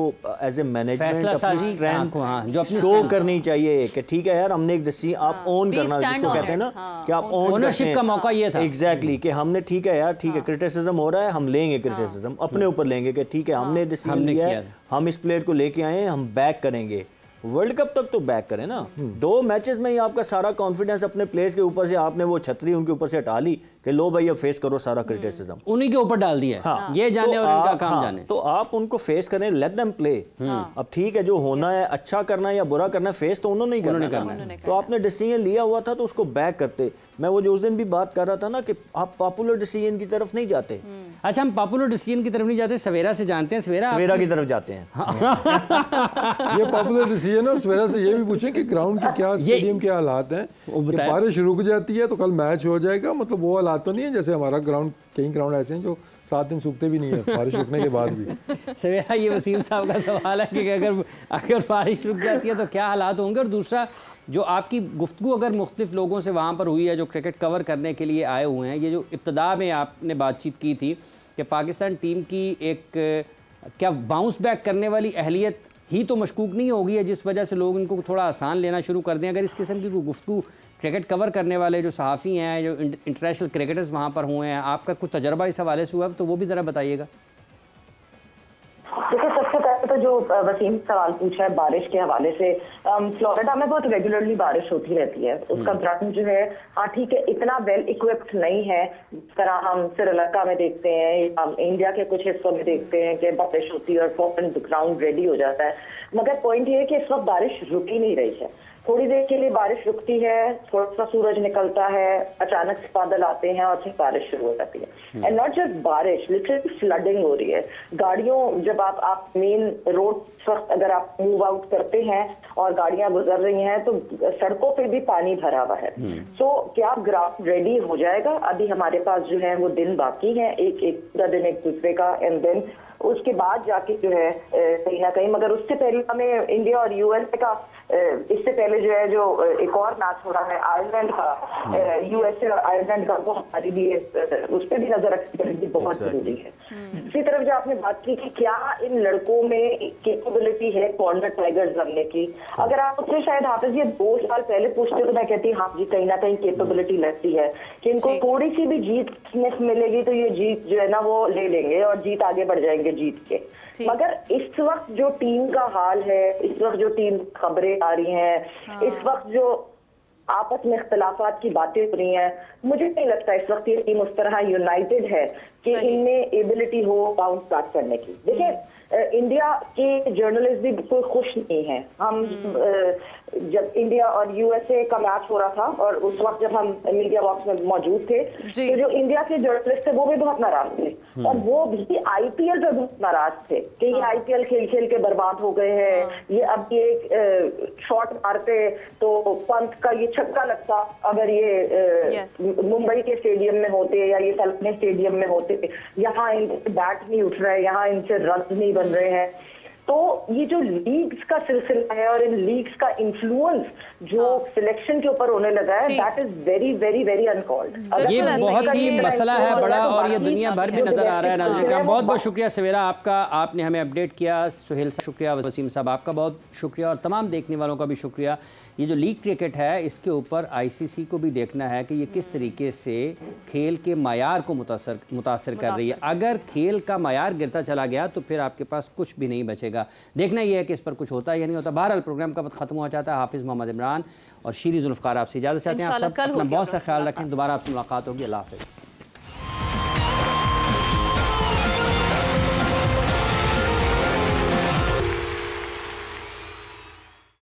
एज ए मैनेजमेंट अपनी स्ट्रेंथ शो करनी चाहिए कि ठीक है यार हमने एक डिसीजन, आप ओन करना जिसको कहते हैं ना, कि आप ओन ओनरशिप का मौका ये था एग्जैक्टली, कि हमने ठीक है यार, ठीक है क्रिटिसिज्म हो रहा है, हम लेंगे क्रिटिसिज्म अपने ऊपर लेंगे, कि ठीक है हमने डिसीजन लिया है, हम इस प्लेयर को लेके आए हैं, हम बैक करेंगे। वर्ल्ड कप तक तो बैक करें ना। 2 मैचेस में ही आपका सारा कॉन्फिडेंस अपने प्लेयर्स के ऊपर से, आपने वो छतरी उनके ऊपर से हटा ली कि लो भाई अब फेस करो सारा क्रिटिसिज्म, उन्हीं के ऊपर डाल दिया। हाँ, ये जाने तो और इनका काम जाने। तो आप उनको फेस करें, लेट देम प्ले। अब ठीक है, जो होना है, अच्छा करना है या बुरा करना है, फेस तो उन्होंने नहीं करना। तो आपने डिसीजन लिया हुआ था तो उसको बैक करते। मैं वो जो उस दिन भी बात कर रहा था ना कि आप पॉपुलर डिसीजन की तरफ नहीं जाते। अच्छा, हम पॉपुलर डिसीजन की तरफ नहीं जाते, सवेरा से जानते हैं, सवेरा की तरफ जाते हैं। ये पॉपुलर डिसीजन। और सवेरा से ये भी पूछें कि ग्राउंड के क्या, स्टेडियम के हालात हैं, कि बारिश रुक जाती है तो कल मैच हो जाएगा, मतलब वो हालात तो नहीं है जैसे हमारा ग्राउंड, कई ग्राउंड ऐसे हैं जो 7 दिन सूखते भी नहीं है बारिश रुकने के बाद भी। सवेरा, ये वसीम साहब का सवाल है कि अगर बारिश रुक जाती है तो क्या हालात होंगे। और दूसरा, जो आपकी गुफ्तगू अगर मुख्तलिफ लोगों से वहाँ पर हुई है जो क्रिकेट कवर करने के लिए आए हुए हैं, ये जो इब्तदा में आपने बातचीत की थी कि पाकिस्तान टीम की एक क्या बाउंस बैक करने वाली अहलियत ही तो मशकूक नहीं होगी है, जिस वजह से लोग इनको थोड़ा आसान लेना शुरू कर दें। अगर इस किस्म की गुफ्तगू क्रिकेट कवर करने वाले जो सहाफ़ी हैं, जो इंटरनेशनल क्रिकेटर्स वहाँ पर हुए हैं, आपका कुछ तजर्बा इस हवाले से हुआ तो वो भी ज़रा बताइएगा। देखिए, सबसे पहले तो जो वसीम सवाल पूछा है बारिश के हवाले से, फ्लोरिडा में बहुत रेगुलरली बारिश होती रहती है। उसका ग्राउंड जो है, हाँ ठीक है, इतना वेल इक्विप्ड नहीं है जिस तरह हम श्रीलंका में देखते हैं, हम इंडिया के कुछ हिस्सों में देखते हैं कि बारिश होती है और ग्राउंड रेडी हो जाता है। मगर पॉइंट ये है कि इस वक्त बारिश रुक ही नहीं रही है। थोड़ी देर के लिए बारिश रुकती है, थोड़ा सा सूरज निकलता है, अचानक से बादल आते हैं और फिर बारिश शुरू हो जाती है। एंड नॉट जस्ट बारिश, लिटरली फ्लडिंग हो रही है। गाड़ियों, जब आप मेन रोड वक्त अगर आप मूव आउट करते हैं और गाड़ियां गुजर रही हैं तो सड़कों पे भी पानी भरा हुआ है। सो क्या ग्राउंड रेडी हो जाएगा? अभी हमारे पास जो है वो दिन बाकी है, एक पूरा दिन एक दूसरे का, एंड देन उसके बाद जाके जो है कहीं ना कहीं, मगर उससे पहले हमें इंडिया और यूएसए का, इससे पहले जो है जो एक और मैच हो रहा है आयरलैंड का, यूएसए और आयरलैंड का, वो हमारे लिए उस पर भी नजर रखनी बहुत जरूरी है। दूसरी तरफ जो आपने बात की कि क्या इन लड़कों में कैपेबिलिटी है कॉर्नर टाइगर्स बनने की, अगर आप मुझसे शायद हाफिज ये 2 साल पहले पूछते तो मैं कहती हाँ जी कहीं ना कहीं कैपेबिलिटी लगती है कि इनको थोड़ी सी भी जीत मिलेगी तो ये जीत जो है ना वो ले लेंगे और जीत आगे बढ़ जाएंगे जीत के। मगर इस वक्त जो टीम का हाल है, इस वक्त जो टीम खबरें आ रही हैं, इस वक्त जो आपस में इख्तलाफात की बातें हो रही हैं, मुझे नहीं लगता इस वक्त ये टीम उस तरह यूनाइटेड है कि इनमें एबिलिटी हो बाउंस बैक करने की। देखिए इंडिया के जर्नलिस्ट भी बिल्कुल खुश नहीं है। हम जब इंडिया और यूएसए का मैच हो रहा था और उस वक्त जब हम मीडिया बॉक्स में मौजूद थे तो जो इंडिया के जर्नलिस्ट थे वो भी बहुत नाराज थे और वो भी आईपीएल पे बहुत नाराज थे कि ये आईपीएल खेल खेल के बर्बाद हो गए हैं। ये अब ये शॉट मारते तो पंत का ये छक्का लगता अगर ये मुंबई के स्टेडियम में होते या ये फलकने स्टेडियम में होते, यहाँ इनसे बैट नहीं उठ रहे, यहाँ इनसे रन नहीं बन रहे हैं। तो ये जो लीग्स का सिलसिला है और इन लीग्स का इन्फ्लुएंस जो सिलेक्शन के ऊपर होने लगा है, that is very very very uncalled. ये बहुत ही मसला है बड़ा और ये दुनिया भर में नजर आ रहा है। नाज़रीन का बहुत बहुत शुक्रिया सवेरा आपका, आपने हमें अपडेट किया। सुहेल शुक्रिया, वसीम साहब आपका बहुत शुक्रिया और तमाम देखने वालों का भी शुक्रिया। ये जो लीग क्रिकेट है इसके ऊपर आईसीसी को भी देखना है कि ये किस तरीके से खेल के मायार को मुतासर कर रही है। अगर खेल का मायार गिरता चला गया तो फिर आपके पास कुछ भी नहीं बचेगा। देखना ये है कि इस पर कुछ होता है या नहीं होता। बहरहाल प्रोग्राम का वक्त खत्म हो जाता है। हाफिज़ मोहम्मद इमरान और शीरी जुल्फ़कार आपसे इजाज़त चाहते हैं। आप सब अपना बहुत सा ख्याल रखें। दोबारा आपसे मुलाकात होगी। अल्लाह हाफ़िज़।